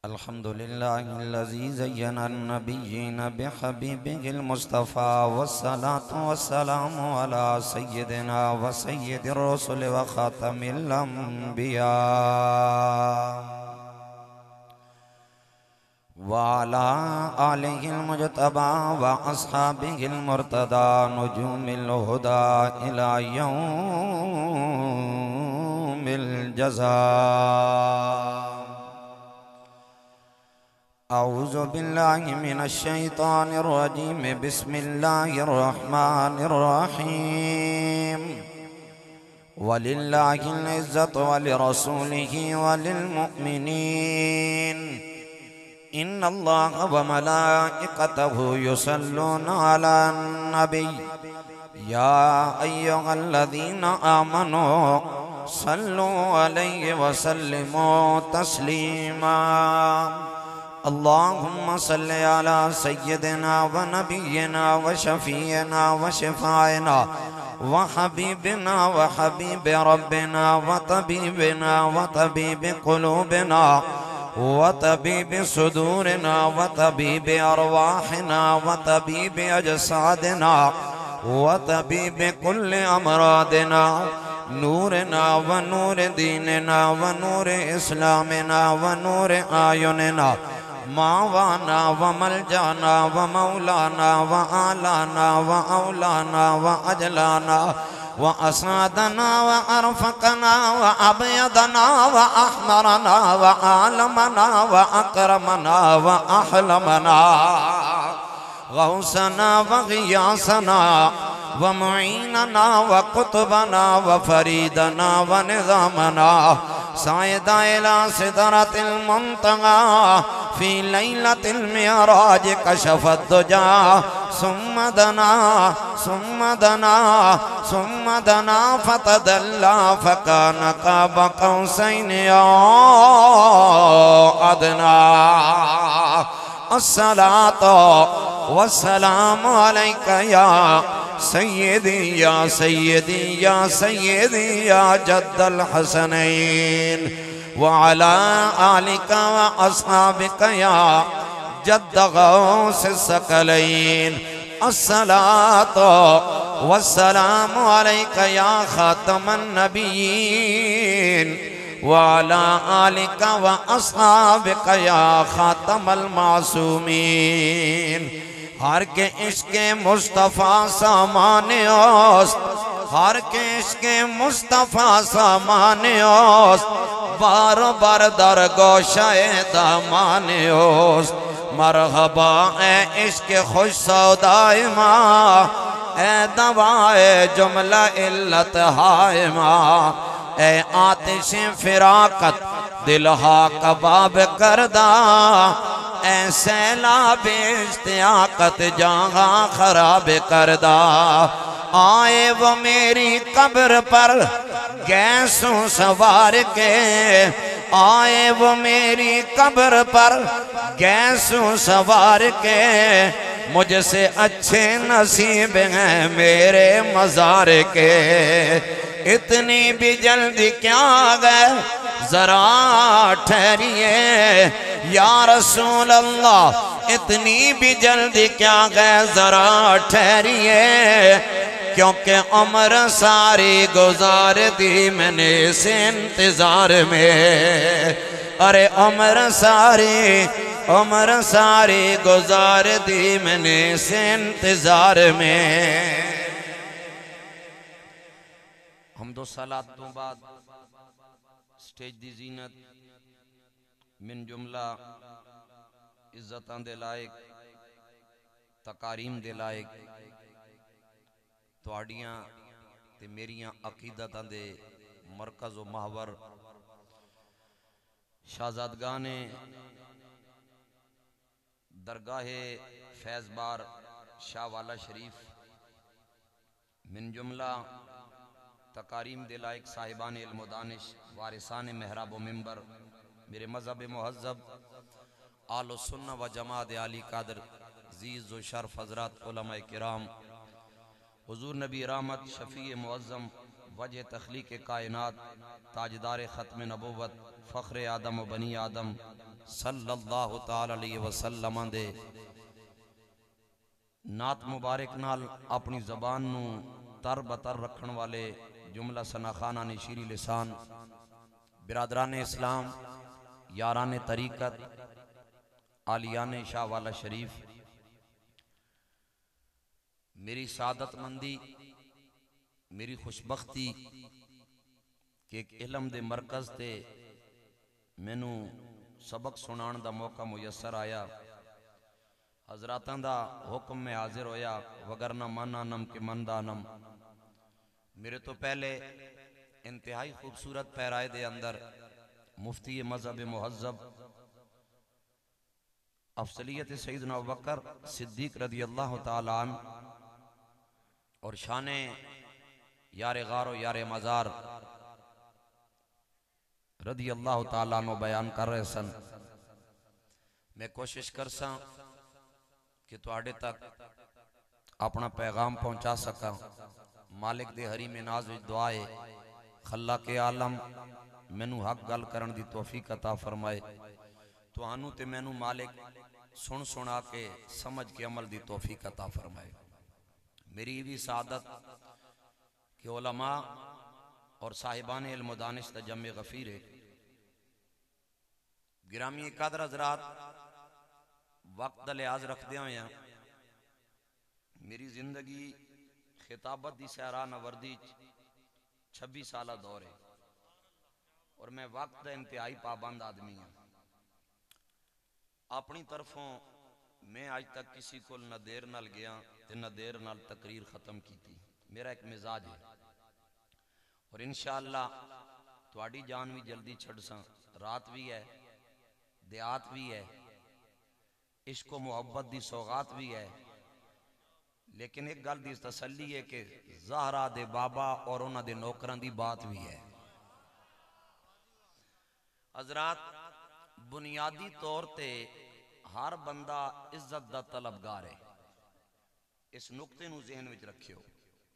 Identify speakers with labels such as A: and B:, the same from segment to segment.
A: الحمد لله الذي زين النبيين بحبيبه المصطفى والصلاة والسلام على سيدنا وسيد الرسل وخاتم الأنبياء وعلى آله المجتبى وأصحابه المرتضى نجوم الهدى إلى يوم الجزاء. أعوذ بالله من الشيطان الرجيم. بسم الله الرحمن الرحيم. ولله العزة ولرسوله وللمؤمنين. إن الله وملائكته يصلون على النبي يا أيها الذين آمنوا صلوا عليه وسلموا تسليما. اللهم صل على سيدنا ونبينا وشفينا وشفاعنا وحبيبنا وحبيب ربنا وطبيبنا وطبيب قلوبنا وطبيب صدورنا وطبيب أرواحنا وطبيب أجسادنا وطبيب كل أمراضنا نورنا ونور ديننا ونور إسلامنا ونور أعيننا ماوانا وملجانا ومولانا وآلانا وأولانا وأجلانا وأسعدنا وأرفقنا وأبيضنا وأحمرنا وعالمنا وأكرمنا وأحلمنا غوثنا وغياثنا ومعيننا وقطبنا وفريدنا ونظامنا صعد إلى سدرة المنتهى في ليلة المعراج كشف الدجى ثم دنا ثم دنا ثم دنا فتدلى فكان قاب قوسين أو أدنى. الصلاة والسلام عليك يا سيدي يا سيدي يا سيدي يا جد الحسنين وعلى آلك وأصحابك يا جد غوث الثقلين. الصلاة والسلام عليك يا خاتم النبيين وعلى آلك وأصحابك يا خاتم المعصومين. ہر کے عشق مصطفیٰ سامان اوست ہر کے عشق مصطفیٰ سامان اوست بار بار در گوشہ دامان اوست. مرحبا اے عشق خوش سودائے ماں اے دوائے جملہ علت ہائے ماں اے آتش فراقت دلہا کباب کردہ اے سیلاب اشتیاقت جہاں خراب کردہ. آئے وہ میری قبر پر گیسوں سوار کے آئے وہ میری قبر پر گیسوں سوار کے مجھ سے اچھے نصیب ہیں میرے مزار کے. اتنی بھی جلدی کیا گئے ذرا ٹھہریے یا رسول اللہ اتنی بھی جلدی کیا گئے ذرا ٹھہریے کیونکہ عمر ساری گزار دی میں نے اس انتظار میں. ارے عمر ساری گزار دی میں نے اس انتظار میں. حمد و صلات تو بعد سٹیج دی زینت من جملہ عزتاں دے لائق تقاریم دے لائق تواڈیاں تے میریاں عقیدتاں دے مرکز و محور شہزادگان درگاہ فیض بار شاہ والا شریف من جملہ تقاریم دے لائق صاحبان علم و دانش وارثان محراب و منبر میرے مذہب مہذب آل و سنہ و جماعت عالی قادر عزیز و شرف حضرات علماء کرام حضور نبی رحمت شفیع معظم وجہ تخلیق کائنات تاجدار ختم نبوت فخر آدم و بنی آدم صلی اللہ تعالی علیہ وسلم دے نات مبارک نال اپنی زبان نو تر بتر رکھن والے جملہ سناخانہ نشیری لسان برادران اسلام، یاران طریقت، عالیان شاہ والا شریف، میری سعادت مندی، میری خوشبختی کہ ایک علم دے مرکز تے مینوں سبق سنان دا موقع میسر آیا، حضراتاں دا حکم میں حاضر ہویا، وگرنہ من آنم کہ من دانم۔ میرے تو پہلے انتہائی خوبصورت پیرائے دے اندر مفتی مذہب مہذب افضلیت سیدنا ابوبکر صدیق رضی اللہ تعالیٰ عنہ اور شان یار غار و یار مزار رضی اللہ تعالیٰ عنہ بیان کر رہے سن۔ میں کوشش کرساں کہ تواڈے تک اپنا پیغام پہنچا سکا۔ مالک دے حریم ناز وچ دعائے خلاق عالم مینوں حق گل کرن دی توفیق عطا فرمائے، تہانوں تے مینوں مالک سن سنا کے سمجھ کے عمل دی توفیق عطا فرمائے۔ میری بھی سعادت کہ علماء اور صاحبان علم و دانش دا جمع غفیر ہے۔ گرامی قدر حضرات، وقت دا لحاظ رکھ دیا ہویا، میری زندگی خطابت دی سہرانہ وردی 26 سالہ دور ہے اور میں وقت دا انتہائی پابند آدمی ہوں۔ اپنی طرفوں میں آج تک کسی کو نہ دیر نال گیا تے نہ دیر نال تقریر ختم کی تھی۔ میرا ایک مزاج ہے اور انشاءاللہ تواڈی جان بھی جلدی چھڑ ساں، رات بھی ہے، دیات بھی ہے، عشق و محبت دی سوغات بھی ہے، لیکن ایک گل دی تسلی ہے کہ زہرا دے بابا اور انہاں دے نوکراں دی بات بھی ہے۔ حضرات، بنیادی طور تے ہر بندہ عزت دا طلبگار ہے، اس نقطے نو ذہن وچ رکھیو۔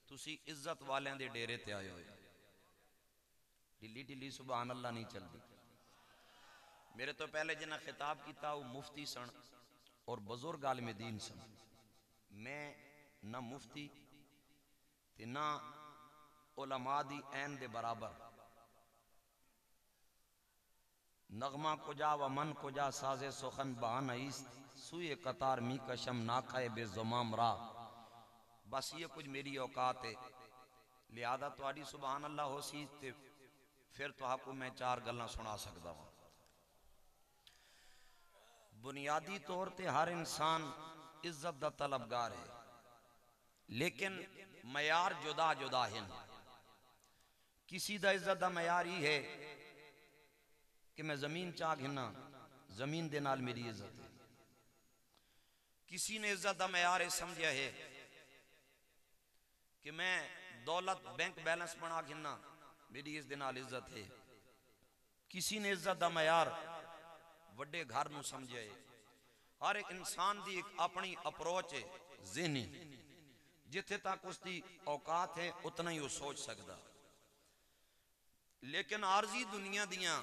A: تسی عزت والیاں دے ڈیرے تے آئے ہوئے، ڈلی ڈلی سبحان اللہ نہیں چل دی۔ میرے تو پہلے جنہاں خطاب کیتا وہ مفتی سن اور بزرگ عالم دین سن۔ میں نہ مفتی تے نہ علماء دی عین دے برابر، نغمہ کجا و من کجا سازے سخن بہان ایست، سوئے قطار می کشم ناکھائے بے زمام راہ۔ بس یہ کچھ میری اوقات ہے، لہذا تواڈی سبحان اللہ ہو سی تے پھر تو آپ کو میں 4 گلاں سنا سکتا ہوں۔ بنیادی طور تے ہر انسان عزت دا طلبگار ہے، لیکن معیار جدا جدا ہیں۔ کسی دا عزت دا معیار ہی ہے کہ میں زمین چاہ گھنا، زمین دے نال میری عزت ہے۔ کسی نے عزت دا معیار سمجھا ہے کہ میں دولت بینک بیلنس بنا گھنا، میری اس دے نال عزت ہے۔ کسی نے عزت دا معیار وڈے گھر نو سمجھا ہے۔ ہر ایک انسان دی ایک اپنی اپروچ ہے ذہنی، جتھے تک اس دی اوقات ہے اتنا ہی وہ سوچ سکتا۔ لیکن عارضی دنیا دیاں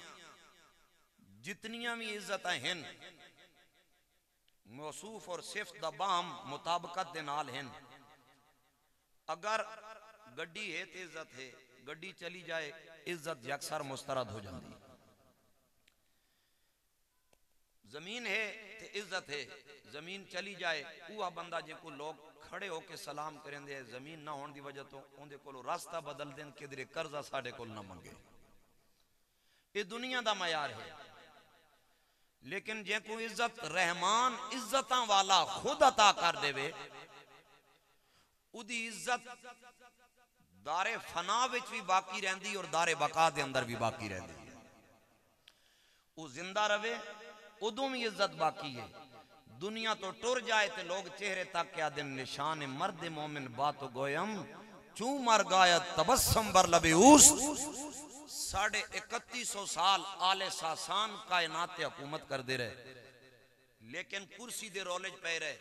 A: جتنیاں بھی عزتیں ہیں موصوف اور صفت دا باہم مطابقت دے نال ہیں۔ اگر گڈی ہے تے عزت ہے، گڈی چلی جائے عزت یکسر مسترد ہو جاندی۔ زمین ہے تے عزت ہے، زمین چلی جائے اوہ بندہ جن کو لوگ کھڑے ہو کے سلام کریں دے، زمین نہ ہون دی وجہ تو ان دے کولو راستہ بدل دیں کہ درے قرضہ ساڑے کول نہ منگے۔ یہ دنیا دا معیار ہے، لیکن جن کو عزت رحمان عزتاں والا خود عطا کر دے وے، او دی عزت دار فنا وچ بھی باقی رہندی اور دار بقا دے اندر بھی باقی رہندی۔ او زندہ رہے ادوں بھی عزت باقی ہے۔ دنیا تو ٹر جائے تے لوگ چہرے تک کیا دن نشان مرد مومن باتو گویم چوں مر گایا تبسم بر لبے اوس۔ 3150 سال آل ساسان کائنات حکومت کر دے رہے، لیکن کرسی دے رولج پہ رہے۔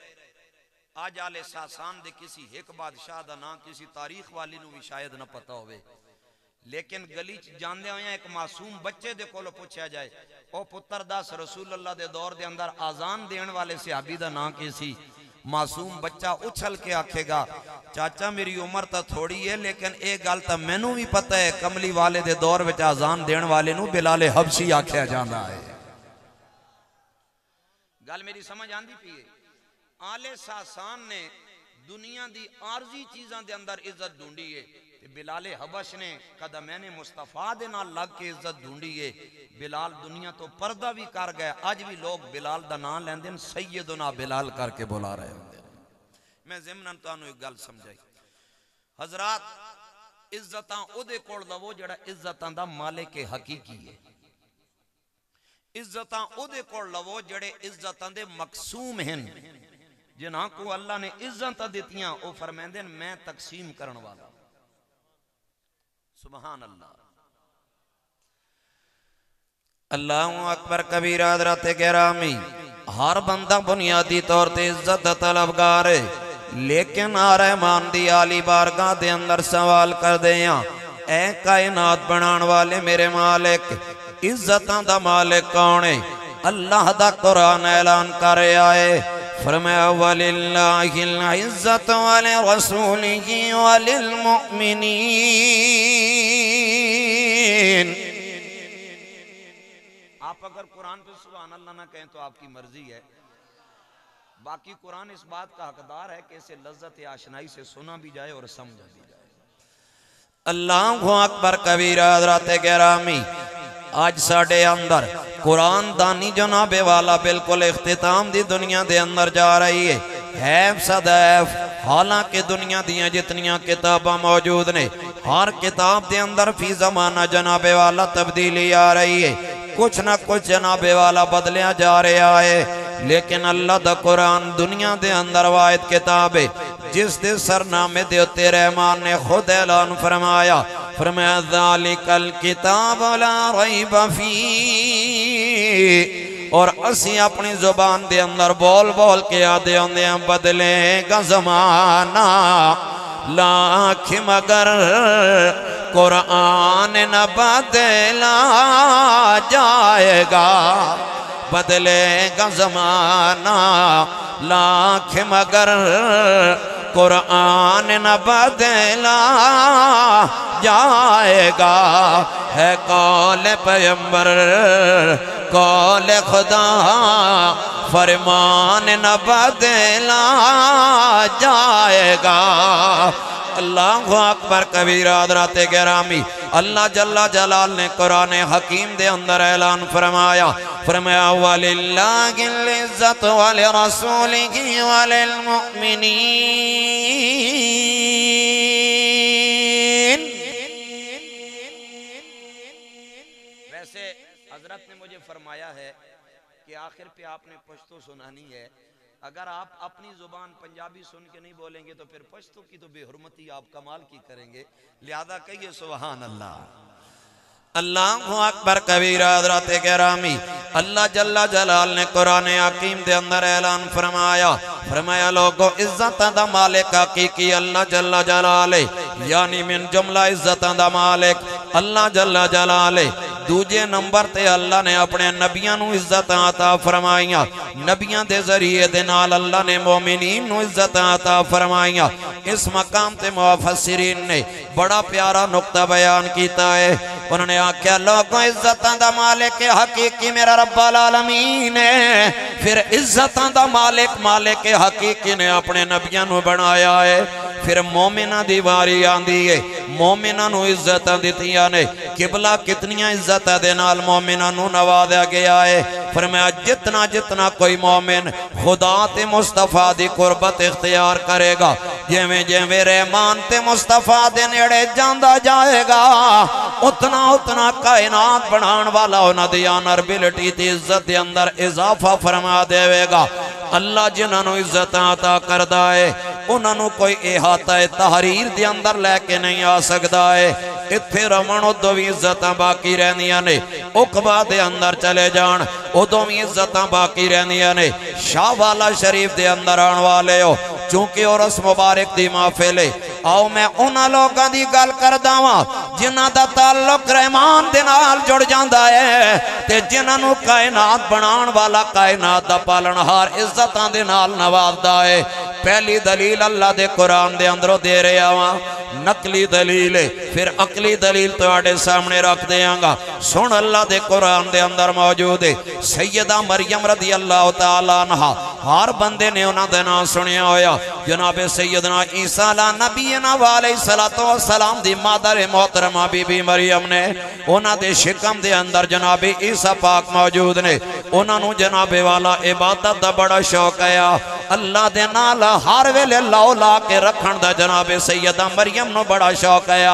A: آج آل ساسان دے کسی ایک بادشاہ دا نا کسی تاریخ والی نو بھی شاید نہ پتا ہوئے، لیکن گلی جاندے ہوئے ایک معصوم بچے دے کولو پوچھا جائے او پتر دس رسول اللہ دے دور دے اندر آزان دین والے صحابی دا نام کی سی معصوم بچہ اچھل کے آکھے گا چاچا میری عمر تا تھوڑی ہے لیکن ایک گل تا میں نو بھی پتہ ہے کملی والے دے دور وچ آزان دین والے نو بلال حبشی آکھیا جاندا ہے گل میری سمجھ آندی پیے آل ساسان نے دنیا دی عارضی چیزاں دے اندر عزت ڈھونڈی ہے بلال حبش نے قدمین مصطفیٰ دے نال لگ کے عزت ڈھونڈی ہے بلال دنیا تو پردہ بھی کر گئے آج بھی لوگ بلال دا نام لیندے ہیں سیدنا بلال کر کے بلا رہے ہوندے میں ضمناً تو انہوں ایک گل سمجھائی حضرات عزتاں او دے کوڑ لو جڑا عزتاں دا مالک حقیقی ہے عزتاں او دے کوڑ لو جڑے عزتاں دے مقسوم ہیں جنہاں کو اللہ نے عزتاں دیتیاں او فرمیندے میں تقسیم کرن والا سبحان اللہ اللہ اکبر کبیر حضرت گرامی ہر بندہ بنیادی طور تے عزت طلبگار ہے لیکن رحمان دی عالی بارگاہ دے اندر سوال کر دیاں اے کائنات بنان والے میرے مالک عزتاں دا مالک کون ہے اللہ دا قرآن اعلان کر آئے فرمایا وَلِلَّهِ الْعِزَّةُ وَلِرَسُولِهِ وَلِلْمُؤْمِنِينَ آپ اگر قرآن پہ سبحان اللہ نہ کہیں تو آپ کی مرضی ہے باقی قرآن اس بات کا حقدار ہے کہ اسے لذت آشنائی سے سنا بھی جائے اور سمجھا بھی جائے اللہ اکبر کبیر حضرات گرامی آج ساڑھے اندر قرآن دانی جناب والا بالکل اختتام دی دنیا دے اندر جا رہی ہے حیف صدیف حالانکہ دنیا دیاں جتنیاں کتاباں موجود نے ہر کتاب دے اندر فی زمانہ جناب والا تبدیلی آ رہی ہے کچھ نہ کچھ جناب والا بدلیا جا رہا ہے لیکن اللہ دا قرآن دنیا دے اندر واحد کتاب ہے جس دے سرنامے دے اتے رحمان نے خود اعلان فرمایا فرمایا ذالک الکتاب لا ریب فیہ اور اسی اپنی زبان دے اندر بول بول کے آدھے ہوندے ہیں بدلے گا زمانہ لاکھ مگر قرآن نہ بدلا جائے گا بدلے گا زمانہ لاکھ مگر قرآن نہ بدلا جائے گا ہے قول پیغمبر قول خدا فرمان نہ بدلا جائے گا اللہ اکبر کبیر حضرات گرامی اللہ جل جلال نے قرآن حکیم دے اندر اعلان فرمایا فرمایا وَلِلَّهِ الْعِزَّةُ وَلِرَسُولِهِ وَلِلْمُؤْمِنِينَ ویسے حضرت نے مجھے فرمایا ہے کہ آخر پہ آپ نے پشتو سنانی ہے اگر آپ اپنی زبان پنجابی سن کے نہیں بولیں گے تو پھر پشتو کی تو بے حرمتی آپ کمال کی کریں گے لہذا کہیے سبحان اللہ اللہ اکبر کبیر حضرات گرامی اللہ جل جلال نے قرآن حکیم دے اندر اعلان فرمایا لوگو عزت دا مالک حقیقی اللہ جل جلالے یعنی من جملہ عزت دا مالک اللہ جل جلالے دوجے نمبر تے اللہ نے اپنے نبیاں نو عزت عطا فرمائیاں نبیاں دے ذریعے دے نال اللہ نے مومنین نو عزت عطا فرمائیاں اس مقام تے مفسرین نے بڑا پیارا نقطہ بیان کیتا ہے انہوں نے آکھیا لوگوں عزتاں دا مالک حقیقی میرا رب العالمین ہے پھر عزتاں دا مالک حقیقی نے اپنے نبیاں نو بنایا ہے پھر مومنہ دی واری آندی ہے مومنہ نو عزتاں دیتیاں نے قبلہ کتنیاں عزتاں دے نال مومنہ نو نوازیا گیا ہے فرمایا جتنا کوئی مومن خدا تے مصطفیٰ دی قربت اختیار کرے گا جیویں رحمان تے مصطفیٰ دے نیڑے جاندہ جائے گا اتنا کائنات بنان والا انہاں دی آنربلٹی تے عزت دے اندر اضافہ فرما دے گا اللہ جنہاں نو عزت عطا کردہ ہے انہاں نو کوئی احاطہ تحریر دے اندر لے کے نہیں آ سکتا ہے اتھے رمن ادو بھی عزتاں باقی رہنیاں نے اقبا دے اندر چلے جان ادو بھی عزتاں باقی رہنیاں نے شاہ والا شریف دے اندر آن والے ہو چونکہ عرس مبارک دی محفل ہے آؤ میں انہاں لوگاں دی گل کردا واں جنہاں دا تعلق رحمان دے نال جڑ جاندا ہے تے جنہاں نو کائنات بنان والا کائنات دا پالنہار عزتاں دے نال نوازدا ہے پہلی دلیل اللہ دے قرآن دے اندروں دے رہے آواں نقلی دلیل ہے پھر عقلی دلیل تو آڑے سامنے رکھ دیاں گا سن اللہ دے قرآن دے اندر موجود ہے سیدہ مریم رضی اللہ تعالیٰ عنہ ہر بندے نے انہاں دے نام سنیا ہویا جناب سیدنا عیسیٰ علیہ نبینا علیہ السلام دی مادر محترمہ بی بی مریم نے انہاں دے شکم دے اندر جناب عیسیٰ پاک موجود نے انہاں نو جناب والا عبادت دا بڑا شوق ہے اللہ دے نال ہر ویلے لاؤ لا کے رکھن دا جناب سیدہ مریم نو بڑا شوق ہے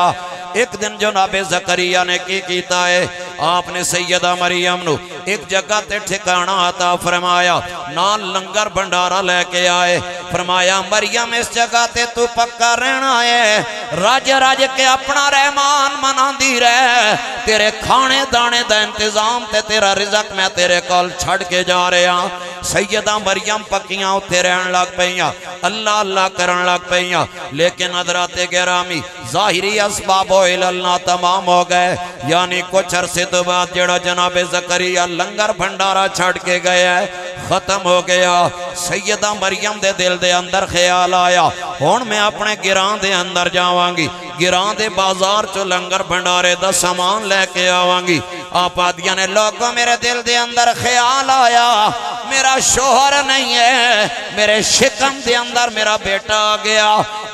A: ایک دن جناب زکریا نے کی کیتا ہے آپ نے سیدہ مریم نو ایک جگہ تے ٹھکانہ عطا فرمایا نال لنگر بھنڈارا لے کے آئے فرمایا مریم اس جگہ تے تو پکا رہنا ہے راج راج کے اپنا رحمان منان دی رہے تیرے کھانے دانے دا انتظام تے تیرا رزق میں تیرے کول چھڑ کے جا رہے ہیں سیدہ مریم پکیاں اتھے رہن لگ پئیاں اللہ اللہ کرن لگ پئیاں لیکن حضرات گرامی ظاہری اسباب اللہ تمام ہو گئے یعنی کچھ عرصے تو بعد جڑا جناب زکریا لنگر بھنڈارا چھڑ کے گیا ہے ختم ہو گیا سیدہ مریم دے دل دے اندر خیال آیا ہون میں اپنے گران دے اندر جاوانگی گران دے بازار چو لنگر بھنڈارے دا سامان لے کے آوانگی آپ آدیا نے لوگوں میرے دل دے اندر خیال آیا میرا شوہر نہیں ہے میرے شکم دے اندر میرا بیٹا آ گیا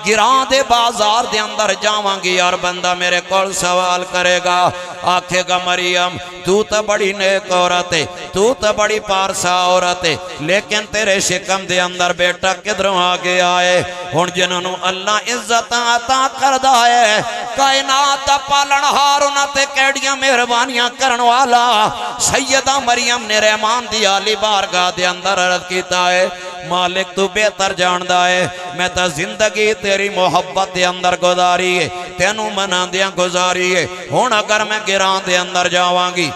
A: گران دے بازار دے اندر جاوانگی اور بندہ میرے کول سوال کرے گا آکھے گا مریم تو تا بڑی نیک عورت ہے تو تا بڑی پارسا عورت ہے لیکن تیرے شکم دے اندر بیٹا کدھروں آگے آئے ہون جنہوں اللہ عزت عطا کردہ ہے کائنات دا پالنہار انہاں تے کیڑیاں مہربانیاں کرن والا سیدہ مریم نے رحمان دی عالی بارگاہ دے اندر عرض کیتا ہے مالک تو بہتر جاندہ ہے میں تا زندگی تیری محبت دے اندر گزاری ہے تینوں منان دیاں گزاری ہے ہون اگر میں گران دے اندر جاوانگی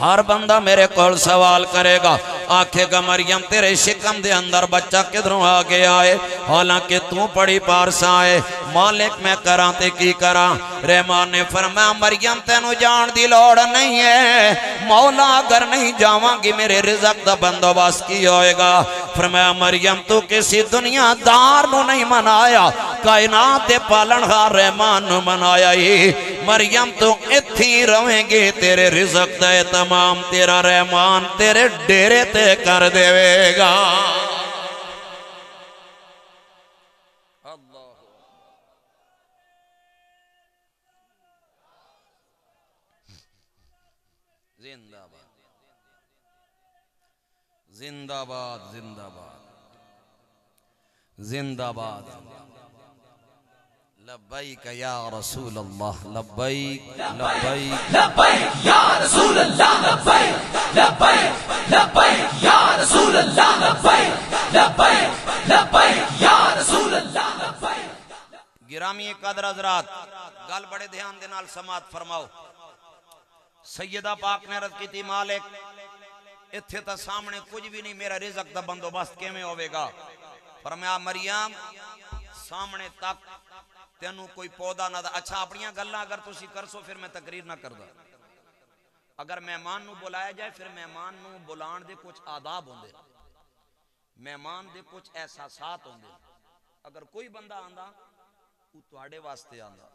A: ہر بندہ میرے کول سوال کرے گا آکھے گا مریم تیرے شکم دے اندر بچہ کدھروں آگے آئے حالانکہ تو پڑی پارسا ہے مالک میں کران تے کی کران رحمان نے فرمایا مریم تینو جان دی لوڑ نہیں ہے مولا اگر نہیں جاوانگی میرے رزق دا بندوبست کی ہوئے گا فرمایا مریم تو کسی دنیا دار نو نہیں منایا کائنات دے پالنہار رحمان نو منایا ہی مریم تو اتھی رویں گے تیرے رزق دے تمام تیرا رحمان تیرے ڈیرے تے کر دے گا زندہ باد زندہ باد زندہ باد لبیک یا رسول اللہ لبیک لبیک
B: لبیک یا رسول اللہ لبیک لبیک لبیک یا رسول اللہ لبیک لبیک لبیک یا رسول اللہ لبیک
A: گرامی قدر حضرات گل بڑے دھیان دے نال سماعت فرماؤ سیدہ پاک نے عرض کی تھی مالک اتھے تا سامنے کچھ بھی نہیں میرا رزق دا بندوبست کیمیں ہوئے گا فرمایا مریم سامنے تک تینوں کوئی پودا نہ دا اچھا اپنیاں گلہ اگر تسی کرسو پھر میں تقریر نہ کر دا اگر مہمان نو بلایا جائے پھر مہمان نو بلان دے کچھ آداب ہوندے مہمان دے کچھ احساسات ہوندے اگر کوئی بندہ آندہ وہ توڑے واسطے آندہ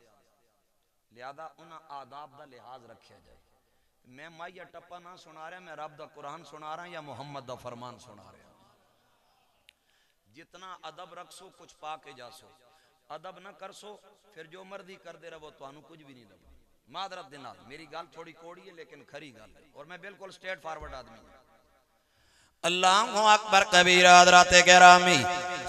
A: لہذا انہاں آداب دا لحاظ رکھیا جائے میں مائی ٹپا نہ سنا رہا میں رب دا قرآن سنا رہا یا محمد دا فرمان سنا رہا جتنا ادب رکھسو کچھ پا کے جاسو ادب نہ کرسو پھر جو مردی کر دے رہا وہ تو انہوں کچھ بھی نہیں لگا معذرت دینا میری گال تھوڑی کوڑی ہے لیکن کھری گال ہے اور میں بالکل سٹیٹ فارورڈ آدمی ہوں اللہ اکبر کبیر حضرات گرامی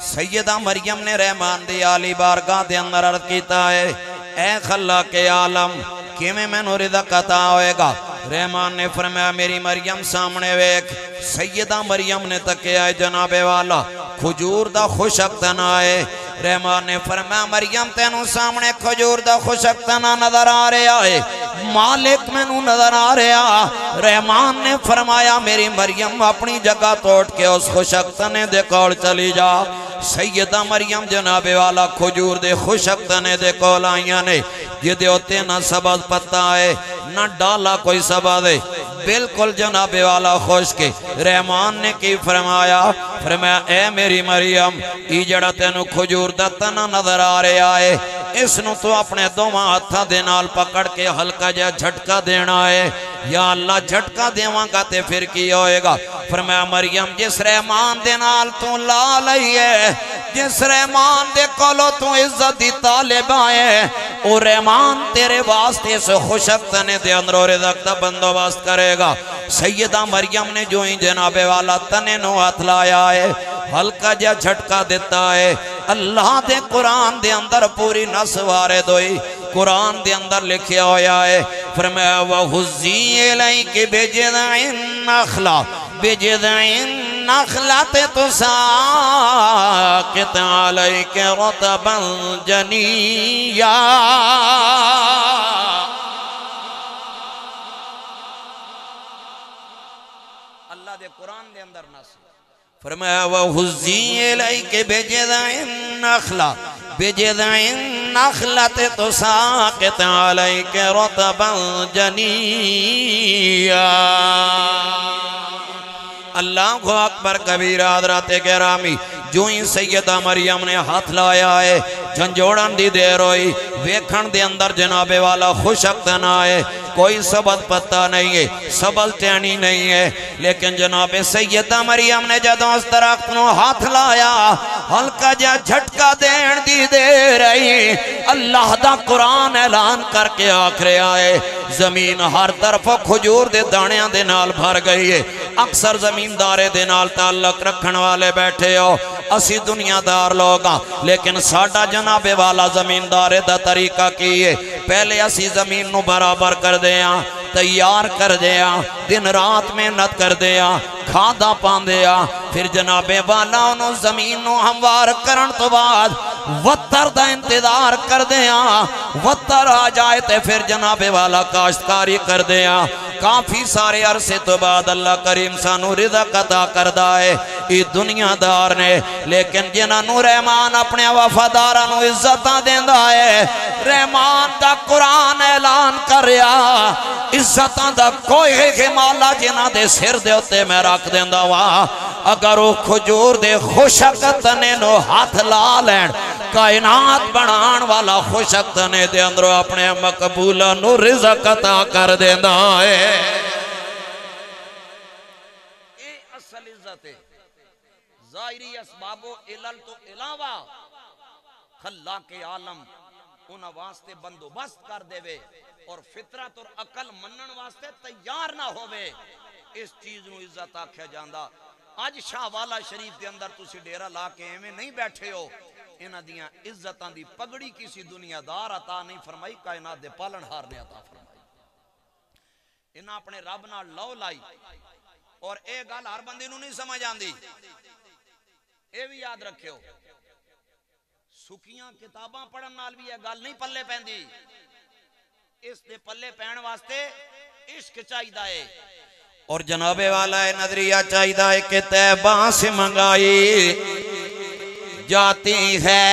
A: سیدہ مریم نے رحمان دی عالی بارگاہ دے اندر عرض کیتا ہے اے خلاق عالم کیمیں میں نو رزق عطا ہوئے گا رحمان نے فرمایا میری مریم سامنے ویک سیدہ مریم نے تکیا ہے جناب والا کھجور دا خوشک تنا ہے رحمان نے فرمایا مریم تینوں سامنے کھجور دا خوشک تنا نظر آ رہے آئے مالک مینوں نظر آ رہا۔ رحمان نے فرمایا میری مریم اپنی جگہ توڑ کے اس خوشکتنے دے کول چلی جا۔ سیدہ مریم جناب والا کھجور دے خوشکتنے دے کول آئیاں نے، جدے ہوتے نہ سبز پتہ ہے نہ ڈالا کوئی سبز ہے، بالکل جناب والا خوش کے۔ رحمان نے کی فرمایا اے میری مریم ای جڑا تینو کھجور دا تنا نظر آ رہا ہے، اس نو تو اپنے دوواں ہتھاں دے نال پکڑ کے ہلکا جا جھٹکا دینا ہے۔ یا اللہ جھٹکا دیواں گا تے پھر کی ہوئے گا؟ فرمایا مریم جس رحمان دے نال تو لا لئی ہے، جس رحمان دے کولو تو عزت دی طالب آئے، او رحمان تیرے واسطے سے خوشکتنے دے اندر و رزق دا بندوبست کرے گا۔ سیدہ مریم نے جو ہی جناب والا تنے نو ہاتھ لایا ہے، ہلکا جا جھٹکا دیتا ہے۔ اللہ دے قرآن دے اندر پوری نس وارد ہوئی، قرآن دے اندر لکھیا ہویا ہے فرمایا وَحُزِّي إِلَيْكِ بِجِذْعِ النَّخْلَةِ بِجِذْعِ النَّخْلَةِ تُسَاقِطْ عَلَيْكَ رُطَبًا جَنِيًّا۔ اللہ دے قرآن دے اندر نس فرمایا وَحُزِّي إِلَيْكِ بِجِذْعِ النَّخْلَةِ بِجِذْعِ النَّخْلَةِ تُسَاقِطْ عَلَيْكَ رُطَبًا جَنِيًّا۔ اللہ کو اکبر کبیر حضرات گرامی، جو ہی سیدہ مریم نے ہاتھ لایا ہے جھنجوڑن دی دیر ہوئی، ویکھن دے اندر جناب والا خوشک نہ ہے، کوئی سبز پتہ نہیں ہے، سبز ٹہنی نہیں ہے، لیکن جناب سیدہ مریم نے جدوں اس درخت نو ہاتھ لایا ہلکا جا جھٹکا دین دی دے رہی۔ اللہ دا قرآن اعلان کر کے آکھرے آئے زمین ہر طرف کھجور دے دانیاں دے نال بھر گئی ہے۔ اکثر زمیندارے دے نال تعلق رکھن والے بیٹھے ہو، اسی دنیا دار لوگاں، لیکن ساڈا جناب والا زمیندارے دا طریقہ کیے پہلے اسی زمین نو برابر کر دیاں، تیار کر دیاں، دن رات محنت کر دیاں، کھادا پان دیاں، پھر جناب والا انہوں زمین نو ہموار کرن تو بعد وطر دا انتظار کر دیاں، وطر آ جائے تے پھر جناب والا کاشتکاری کر دیاں۔ کافی سارے عرصے تو بعد اللہ کریم سانو رزق عطا کردہ ہے ای دنیا دار نے، لیکن جنہاں نو رحمان اپنے وفاداراں نو عزتاں دیندہ ہے۔ رحمان دا قرآن اعلان کر رہا عزتاں دا کوئی ہے مولا جنہاں دے سر دے ہوتے میں رکھ دیندہ وا، اگر وہ کھجور دے خوشکتنے نو ہاتھ لا لین کائنات بنان والا خوشکتنے دے اندر اپنے مقبولہ نو رزق عطا کر دیندہ ہے۔ اے اصل عزت ہے، ظاہری اسباب و علل تو علاوہ خلاق عالم انہاں واسطے بندوبست کر دے وے اور فطرت اور عقل منن واسطے تیار نہ ہوئے، اس چیز نو عزت آکھیا جاندہ۔ آج شاہ والا شریف دے اندر تسی ڈیرہ لا کے ایمیں نہیں بیٹھے ہو، انہاں دیاں عزتاں دی پگڑی کسی دنیا دار عطا نہیں فرمائی، کائنات دے پالن ہار نے عطا فرمائی۔ انہاں اپنے رب نال لو لائی، اور اے گل ہر بندے نو نہیں سمجھ آندی، اے بھی یاد رکھے ہو سکیاں کتاباں پڑھن نال بھی یہ گل نہیں پلے پیندی، اس دے پلے پہن واسطے عشق چاہیدہ ہے، اور جناب والا نظریہ چاہیدہ ہے کہ طیبہ سے منگائی جاتی ہے،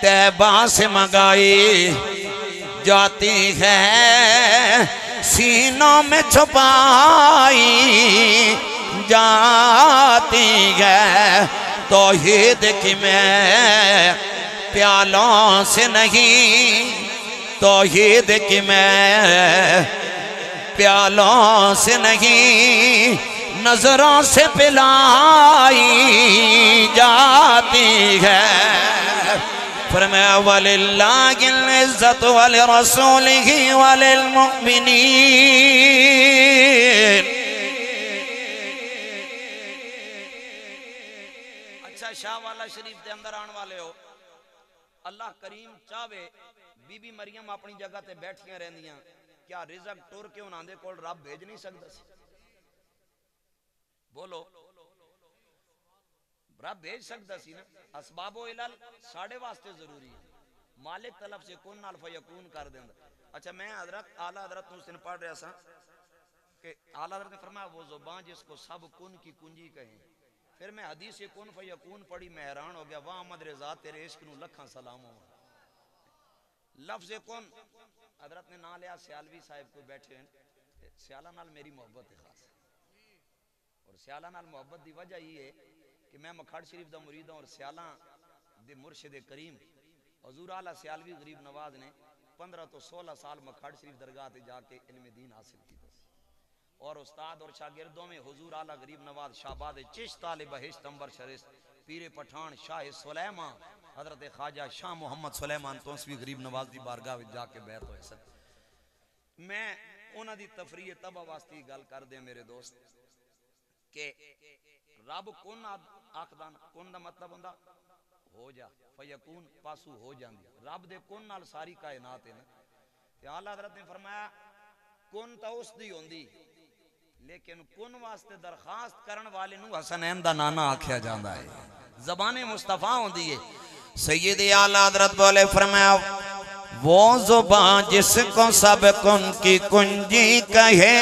A: طیبہ سے منگائی جاتی ہے، سینوں میں چھپائی جاتی ہے، توحید کی میں پیالوں سے نہیں، توحید کی میں پیالوں سے نہیں، نظروں سے پلائی جاتی ہے۔ فرمایا وَلِلَّهِ الْعِزَّةُ وَلِرَسُولِهِ وَلِلْمُؤْمِنِينَ۔ اچھا شاہ والا شریف دے اندر آن والے ہو، اللہ کریم چاہوے بی بی مریم اپنی جگہ تے بیٹھیاں رہندیاں، کیا رزق ٹور کے انہاں دے کول رب بھیج نہیں سکتا سی؟ بولو رب بھیج سکتا سی نا، اسباب و علل ساڑے واسطے ضروری ہے، مالک طلب سے کن نال فیکون کر دیندہ. اچھا میں حضرت اعلیٰ حضرت نو سن پڑھ رہا سا کہ اعلیٰ حضرت نے فرمایا وہ زبان جس کو سب کن کی کنجی کہیں. پھر میں حدیث کن فیکون پڑھی میں حیران ہو گیا. واہ احمد رضا تیرے عشق نو لکھاں سلام ہوں. لفظ کن حضرت نے نہ لیا سیالوی صاحب کو بیٹھے ہیں. سیالہ نال میری محبت ہے خاص, اور سیالہ نال محبت دی وجہ یہ ہے کہ میں مکھڑ شریف دا مرید ہوں, اور سیالہ دے مرشد کریم حضور اعلیٰ سیالوی غریب نواز نے 15 تو 16 سال مکھڑ شریف درگاہ تے جا کے علم دین حاصل کی تھی, اور استاد اور شاگردوں میں حضور اعلیٰ غریب نواز شہباد چشت آل بہشت انبر شرست پیر پٹھان شاہ سلیمان حضرت خواجہ شاہ محمد سلیمان تونسوی غریب نواز دی بارگاہ وچ جا کے بیعت ہوئے سن. میں انہاں دی تفریح تبا واسطی گل کر دیں میرے دوست کہ رب کن آخدان, کن دا مطلب ہوندا ہو جا, فیکون پاسو ہو جاندی. رب دے کن نال ساری کائنات ہے نا. تے اعلیٰ حضرت نے فرمایا کن تا اس دی ہوندی, لیکن کن واسطے درخواست کرن والے نو حسنین دا نانا آکھیا جاندا ہے. زبان مصطفیٰ ہوندی ہے. سید اعلیٰ حضرت بولے فرمایا وہ زبان جس کو سب کن کی کنجی کہے,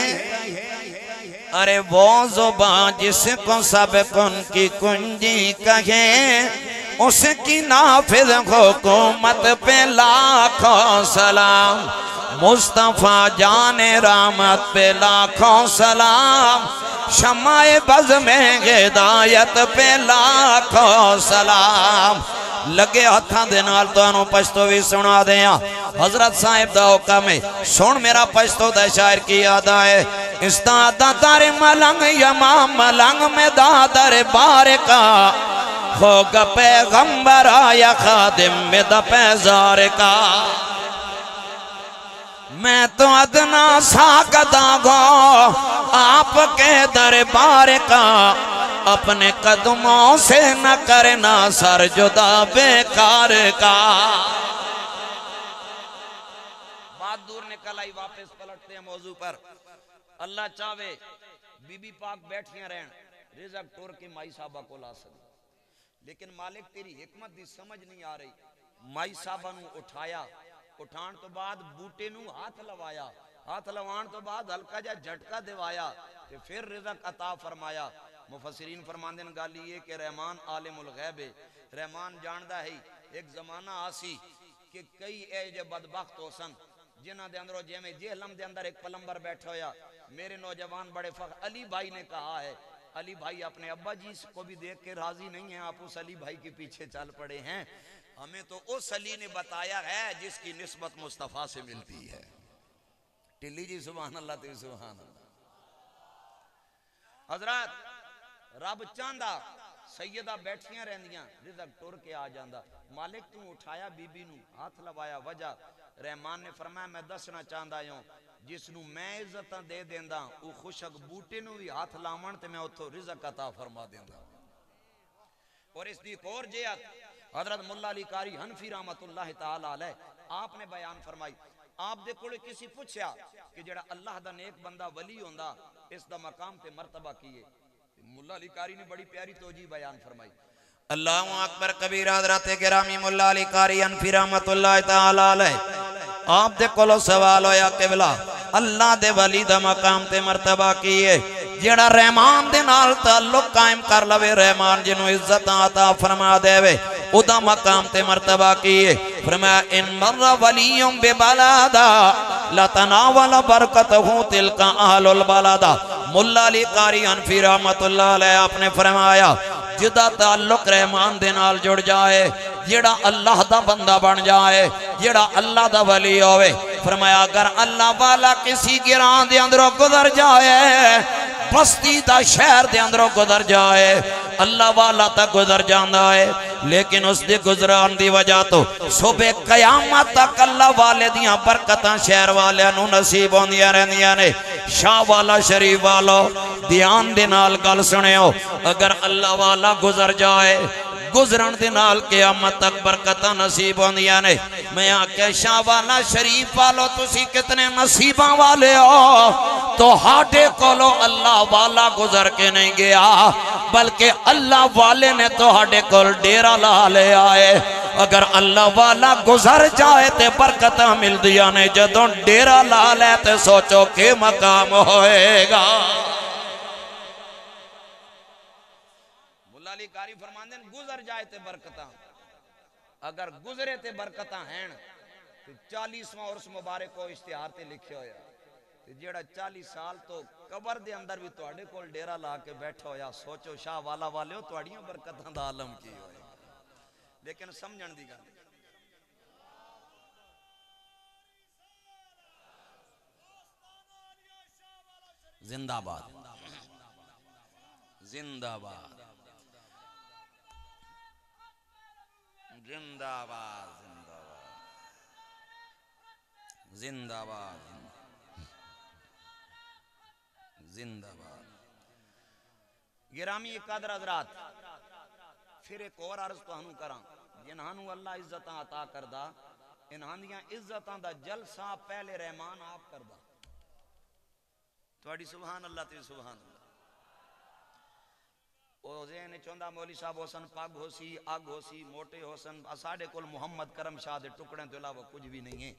A: ارے وہ زبان جس کو سب کن کی کنجی کہے, اس کی نافذ حکومت پہ لاکھوں سلام. مصطفیٰ جان رحمت پہ لاکھوں سلام. شمع بز میں ہدایت پہ لاکھوں سلام. لگے ہتھاں دے نال تو انہوں پشتو بھی سنا دیا. حضرت صاحب دا حکم ہے سن میرا پشتو دا شاعر کی یاد آئے. استادا در ملنگ یما ملنگ میں دادر بارکا, ہوگا پیغمبر آیا خادم میں دا پیزار کا. میں تو ادنا ساکتا گو آپ کے دربار کا, اپنے قدموں سے نہ کرنا سر جدا بیکار کا. بات دور نکل آئی, واپس پلٹتے ہیں موضوع پر. اللہ چاہے بی بی پاک بیٹھیاں رہن, رزق ٹور کے مائی صاحبہ کو لا سکتے, لیکن مالک تیری حکمت دی سمجھ نہیں آ رہی. مائی صاحبہ نو اٹھایا, اٹھان تو بعد بوٹے نو ہاتھ لوایا, ہاتھ لوان تو بعد ہلکا جا جھٹکا دیوایا, پھر رزق عطا فرمایا. مفسرین فرماندن گالی یہ کہ رحمان عالم الغیب ہے, رحمان جاندہ ہے. ایک زمانہ آسی کہ کئی ایجے بدبخت ہو سن جنہ دے اندروں جیمے جہلم دے اندر ایک پلمبر بیٹھا ہویا. میرے نوجوان بڑے فخر علی بھائی نے کہا ہے, علی بھائی اپنے ابا جی کو بھی دیکھ کے راضی نہیں ہیں, آپ اس علی بھائی کے پیچھے چل پڑے ہیں. ہمیں تو اس علی نے بتایا ہے جس کی نسبت مصطفیٰ سے ملتی ہے. ٹلی جی سبحان اللہ تے سبحان اللہ. حضرات رب چاندہ سیدہ بیٹھیاں رہندیاں, رزق ٹور کے آ جاندہ. مالک تو اٹھایا بی بی نو ہاتھ لوایا, وجہ رحمان نے فرمایا میں دسنا چاندہ ہوں جس نو میں عزتاں دے دیندہ او خوشک بوٹے نو بھی ہاتھ لاون تے میں اتھو رزق عطا فرما دیندہ. اور اس دی اور جیت حضرت مولا علی قاری حنفی رحمت اللہ تعالی علیہ آپ نے بیان فرمائی. آپ دے کوڑے کسی پوچھیا کہ جڑا اللہ دا نیک بندہ ولی ہوندہ اس دا مقام تے مرتبہ کیے, مولا علی قاری نے بڑی پیاری توجیہ بیان فرمائی. اللہ اکبر کبیر. حضرت گرامی مولا علی قاری حنفی رحمت اللہ تعالی علیہ آپ دے کولو سوال ہویا قبلہ اللہ دے ولی دا مقام تے مرتبہ کیے, جڑا رحمان دے نال تعلق قائم کر لوے, رحمان جنہوں عزت عطا فرما دے وے, او دا مقام تے مرتبہ کیے. فرمایا ان مر ولیم ببلادا لتناول برکتہو تلکا اہل البلادا. مولا علی قاری حنفی رحمت اللہ علیہ آپ نے فرمایا جدا تعلق رحمان دے نال جڑ جائے, جڑا اللہ دا بندہ بن جائے, جڑا اللہ دا ولی ہوئے, فرمایا اگر اللہ والا کسی گران دے اندروں گزر جائے, بستی دا شہر دے اندروں گزر جائے, اللہ والا تک گزر جاندہ ہے, لیکن اس دے گزران دی وجہ تو صبح قیامت تک اللہ والے دیاں برکتاں شہر والے نو نصیب ہوندیاں رہندیاں نے. شاہ والا شریف والو دیان دے نال گل سنے ہو, اگر اللہ والا گزر جائے گزرن دے نال قیامت تک برکتاں نصیب ہوندیاں نے. میں آکے شاہ والا شریف والو تسی کتنے نصیباں والے ہو, تو ہاٹے کولو اللہ والا گزر کے نہیں گیا, بلکہ اللہ والے نے تو ہاٹے کول ڈیرہ لا لے آئے.
C: اگر اللہ والا گزر جائے تے برکتاں مل دیا نے جدوں ڈیرا لا لے تے سوچو کہ مقام ہوئے گا.
A: مولا علی قاری فرماندے ہیں گزر جائے تے برکتاں، اگر گزرے تے برکتاں ہیں تو 40واں عرس مبارک کو اشتہار تے لکھے ہویا تے جیڑا 40 سال تو قبر دے اندر بھی تواڈے کول ڈیرا لا کے بیٹھا ہویا، سوچو شاہ والا والیو تواڈیاں برکتاں دا عالم کی ہوئے. لیکن سمجھن دی گل زندہ باد، زندہ باد، زندہ باد، زندہ باد، زندہ باد. گرامی قدر حضرات، پھر ایک اور عرض تو ہنو کراں جنہانو اللہ عزتاں عطا کردہ، انہاں دیاں عزتاں دا جلسہ پہلے رحمان آپ کردہ. تھوڑی سبحان اللہ تے سبحان اللہ. او ذہن چوندہ مولی صاحب ہوسن پاگ ہو سی، آگ ہو سی، موٹے ہوسن، اساڑے کل محمد کرم شاہ دے ٹکڑیں تو علاوہ کچھ بھی نہیں ہے.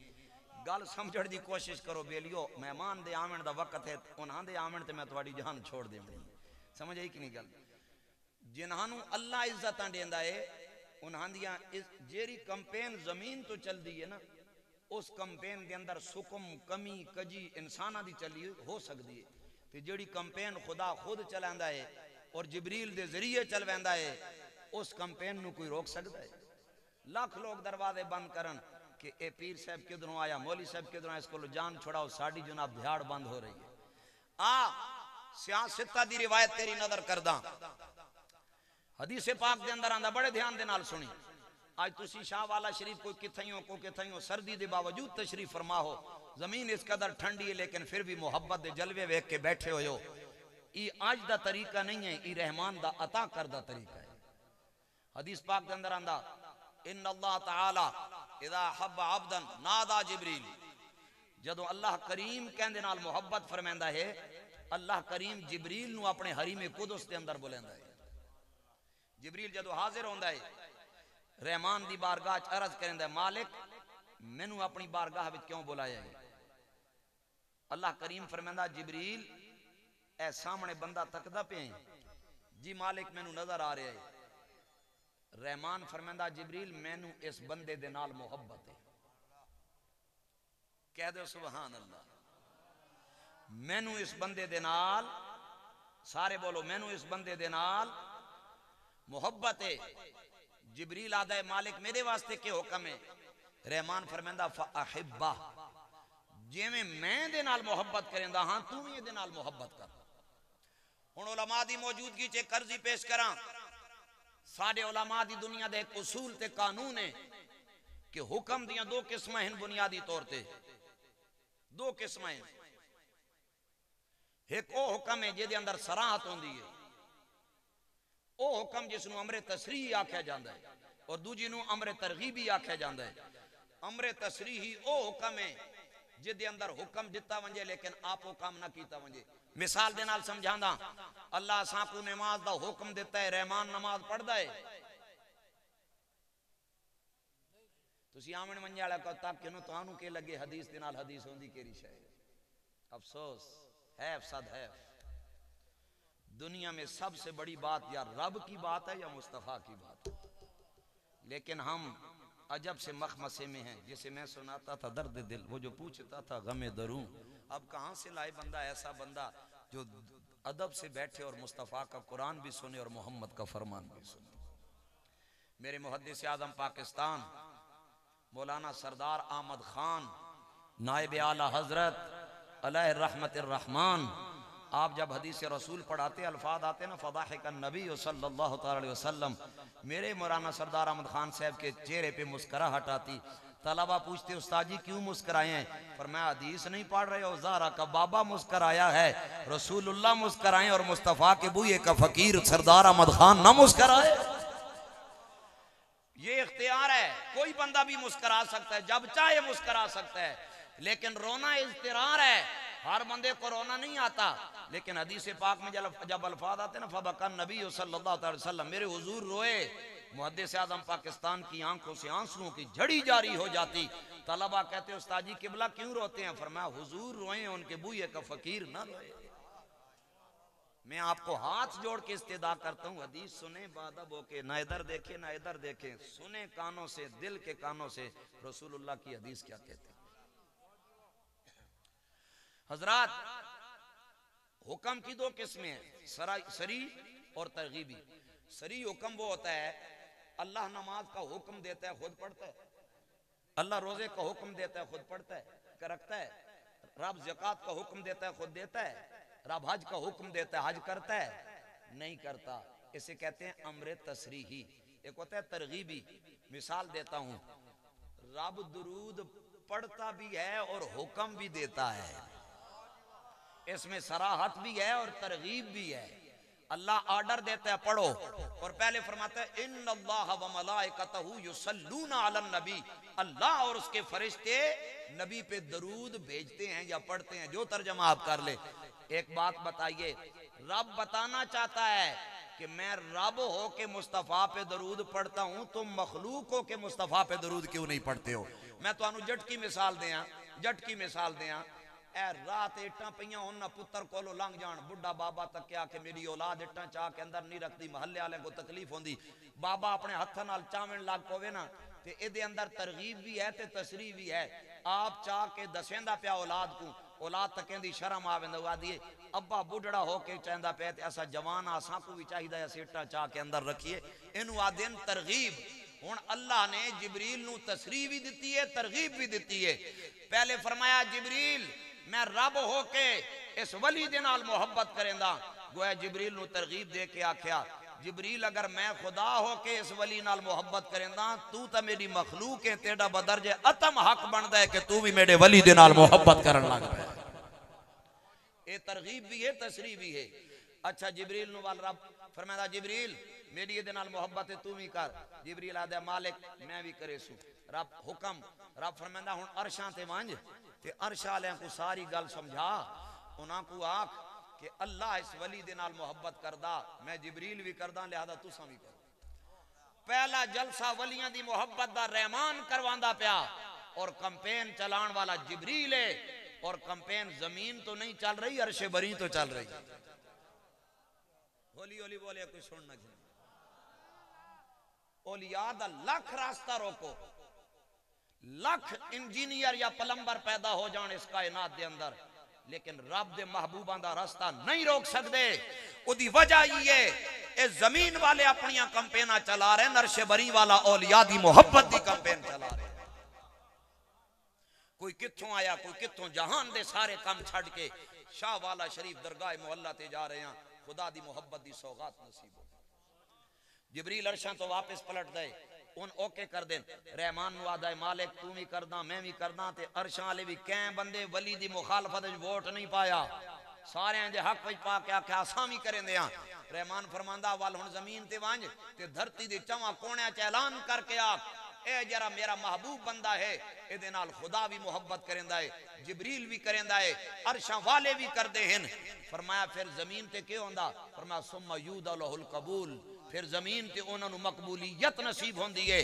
A: گل سمجھڑ دی کوشش کرو بیلیو، مہمان دے آمن دا وقت ہے، انہاں دے آمن تے میں تھوڑی جہان چھوڑ دے منی. سمجھ آئی کہ نہیں گل؟ جنہانو اللہ عزتاں دیندہ ہے انہاں دیاں جیری کمپین زمین تو چل دی ہے نا، اس کمپین دے اندر سکم کمی کجی انسانہ دی چلی ہو سکتی ہے. تے جیڑی کمپین خدا خود چلاندہ ہے اور جبریل دے ذریعے چل ویندہ ہے، اس کمپین نو کوئی روک سکتا ہے؟ لاکھ لوگ دروازے بند کرن کہ اے پیر صاحب کدھروں آیا، مولی صاحب کدھروں آیا، اس کو جان چھوڑاؤ، ساڑی جناب بھیاڑ بند ہو رہی ہے. سیاستہ دی روایت تیری نظر کرداں. حدیث پاک دے اندر آندہ بڑے دھیان دے نال سنی. آج تسی شاہ والا شریف کوئی کتھائیوں کو کتھائیوں سردی دے باوجود تشریف فرما ہو، زمین اس قدر ٹھنڈی ہے لیکن پھر بھی محبت دے جلوے ویکھ کے بیٹھے ہوئے ہو. یہ آج دا طریقہ نہیں ہے، یہ رحمان دا عطا کردہ طریقہ ہے. حدیث پاک دے اندر آندہ ان اللہ تعالی اذا حب عبدا نادا جبریل. جدو اللہ کریم کہندے نال محبت فرمیندہ ہے، اللہ کریم جبریل نو اپنے حریم قدس دے اندر بولیندہ ہے. جبریل جدو حاضر ہوندہ ہے رحمان دی بارگاہ عرض کرندہ ہے مالک مینو اپنی بارگاہ وچ کیوں بلایا ہے؟ اللہ کریم فرمیندہ جبریل اے سامنے بندہ تکدہ پہ ہیں. جی مالک مینو نظر آ رہے ہیں. رحمان فرمیندہ جبریل مینو اس بندے دے نال محبت ہے. کہہ دو سبحان اللہ. مینو اس بندے دے نال، سارے بولو مینو اس بندے دے نال محبت ہے. جبریل آدھا ہے مالک میرے واسطے کے حکم ہے؟ رحمان فرمیندہ فَأَحِبَّا، جیویں میں دے نال محبت کریں دا ہاں تو بھی دے نال محبت کر. ہن علماء دی موجودگی چے قرضی پیش کراں. ساڑے علماء دی دنیا دے ایک اصول تے قانون ہے کہ حکم دیاں دو قسمیں ہیں بنیادی طور تے. دو قسمیں ہیں. ایک او حکم ہے جے دے اندر صراحت ہوندی ہے، او حکم جس نو امر تصریح آکھیا جاندہ ہے، اور دوجی نو امر ترغیبی آکھیا جاندہ ہے. امر تصریحی او حکم ہے جے دے اندر حکم دتا ونجے لیکن آپ حکم نہ کیتا ونجے. مثال دے نال سمجھاندہ اللہ ساں کو نماز دا حکم دیتا ہے، رحمان نماز پڑھ دا ہے. تسی آمن منجالا کو تاک کہ نو تو آنو کے لگے حدیث دے نال حدیث ہوندی کیری شاید. افسوس حیف صد حیف. دنیا میں سب سے بڑی بات یا رب کی بات ہے یا مصطفیٰ کی بات ہے. لیکن ہم عجب سے مخمسے میں ہیں. جسے میں سناتا تھا درد دل، وہ جو پوچھتا تھا غم دروں، اب کہاں سے لائے بندہ ایسا بندہ جو ادب سے بیٹھے اور مصطفیٰ کا قرآن بھی سنے اور محمد کا فرمان بھی سنے. میرے محدث اعظم پاکستان مولانا سردار احمد خان نائب اعلیٰ حضرت علیہ رحمت الرحمن، آپ جب حدیث رسول پڑھاتے الفاظ آتے نا فضاحک النبی صلی اللہ علیہ وسلم، میرے مولانا سردار احمد خان صاحب کے چہرے پہ مسکراہٹ آتی. طلبہ پوچھتے استاد جی کیوں مسکرائے ہیں؟ فرمایا حدیث نہیں پڑھ رہے ہو، زہرا کا بابا مسکرایا ہے، رسول اللہ مسکرائیں اور مصطفیٰ کے بوئے کا فقیر سردار احمد خان نہ مسکرائے. یہ اختیار ہے، کوئی بندہ بھی مسکرا سکتا ہے، جب چاہے مسکرا سکتا ہے، لیکن رونا اضطرار ہے. ہر بندے کو رونا نہیں آتا. لیکن حدیث پاک میں جب الفاظ آتے ہیں نا فبکا النبی صلی اللہ علیہ وسلم، میرے حضور روئے محدث اعظم پاکستان کی آنکھوں سے آنسوؤں کی جھڑی جاری ہو جاتی. طلبہ کہتے استاد جی قبلہ کیوں روتے ہیں؟ فرمایا حضور روئیں ان کے بوئے کا فقیر نہ روئے. میں آپ کو ہاتھ جوڑ کے استدعا کرتا ہوں حدیث سنیں بادب ہو کے، نہ ادھر دیکھیں نہ ادھر دیکھیں، سنیں کانوں سے، دل کے کانوں سے رسول اللہ کی حدیث کیا کہتے ہیں. حضرات حکم کی دو قسمیں ہیں، سری اور ترغیبی. سری حکم وہ ہوتا ہے اللہ نماز کا حکم دیتا ہے خود پڑھتا ہے، اللہ روزے کا حکم دیتا ہے خود پڑھتا ہے رکھتا ہے، رب زکوٰۃ کا حکم دیتا ہے خود دیتا ہے، رب حج کا حکم دیتا ہے حج کرتا ہے نہیں کرتا. اسے کہتے ہیں امر تسریحی. ایک ہوتا ہے ترغیبی. مثال دیتا ہوں، رب درود پڑھتا بھی ہے اور حکم بھی دیتا ہے، اس میں صراحت بھی ہے اور ترغیب بھی ہے. اللہ آرڈر دیتا ہے پڑھو، اور پہلے فرماتا ہے ان اللہ و ملائکتہ یصلون علی النبی، اللہ اور اس کے فرشتے نبی پہ درود بھیجتے ہیں یا پڑھتے ہیں، جو ترجمہ آپ کر لے. ایک بات بتائیے، رب بتانا چاہتا ہے کہ میں رب ہو کے مصطفیٰ پہ درود پڑھتا ہوں، تم مخلوق ہو کے مصطفیٰ پہ درود کیوں نہیں پڑھتے ہو؟ میں تو انہوں جٹ کی مثال دیاں اے رات اٹھاں پیاں ہونا پتر کولو لنگ جان، بڑھا بابا تک کیا کہ میری اولاد اٹھاں چاہ کے اندر نہیں رکھتی، محلے والے کو تکلیف ہوندی، بابا اپنے ہتھاں نال چاون لگ پوے نا تے ادے اندر ترغیب بھی ہے تے تسریح بھی ہے. آپ چاہ کے دسیندا پیا اولاد کو، اولاد تکیندی شرم آویندا دیے ابا بڈڑا ہو کے چاہندا پیا تے اسا جوان اساں کو بھی چاہیدا ہے سیٹا چاہ کے اندر رکھیے. اینو آدین ترغیب. ہن اللہ نے جبریل نو تسریح بھی دتی ہے ترغیب بھی دتی ہے. پہلے فرمایا جبریل میں رب ہو کے اس ولی دے نال محبت کریندا، گویا جبریل نو ترغیب دے کے آکھیا جبریل اگر میں خدا ہو کے اس ولی نال محبت کریندا تو تا میری مخلوق ہے، تیرا بدرجہ اتم حق بندا ہے کہ تو بھی میرے ولی دے نال محبت کرن لگ پیا. اے ترغیب بھی ہے تسریح بھی ہے. اچھا جبریل نو وال رب فرمایا جبریل میری دے نال محبت ہے تو بھی کر. جبریل آدھا مالک میں بھی کرے سو. رب حکم، رب فرمایا ہن عرشاں تے وانج تے عرش والے کو ساری گل سمجھا، انہاں کو آکھ کہ اللہ اس ولی دے نال محبت کردا، میں جبریل بھی کردا لہذا تساں بھی کرو. پہلا جلسہ ولیاں دی محبت دا رحمان کرواندا پیا اور کمپین چلان والا جبریل ہے، اور کمپین زمین تو نہیں چل رہی عرش بری تو چل رہی. ہولی ہولی بولے کوئی سننا چاہیے. اولیاء دا لکھ راستہ روکو، لکھ انجینئر یا پلمبر پیدا ہو جان اس کائنات دے اندر، لیکن رب دے محبوباں دا راستہ نہیں روک سکتے. او دی وجہ یہ ہے اے زمین والے اپنیاں کمپیناں چلا رہے ہیں، عرش بری والا اولیاء دی محبت دی کمپین چلا رہے ہیں. کوئی کتھوں آیا کوئی کتھوں، جہان دے سارے کام چھڑ کے شاہ والا شریف درگاہ معلیٰ تے جا رہے ہیں، خدا دی محبت دی سوغات نصیب ہو. جبریل عرشاں تو واپس پلٹ دے، ان اوکے کر دیں. رحمان نو آدھا مالک تو بھی کرداں میں بھی کرداں تے عرشاں والے بھی کہیں بندے ولی دی مخالفت ووٹ نہیں پایا، سارے دے حق وچ پا کے آکھیا اساں بھی کریں دیاں. رحمان فرماندا وال ہن زمین تے وانج تے دھرتی دے چواں کونیاں چ اعلان کر کے آکھ اے جرا میرا محبوب بندہ ہے، اے دے نال خدا بھی محبت کریندا ہے، جبریل بھی کریندا ہے، عرشاں والے بھی کردے ہیں. فرمایا پھر زمین تے کی ہوندا؟ فرمایا ثم یودع لہ القبول، پھر زمین تے انہاں نو مقبولیت نصیب ہوندی ہے.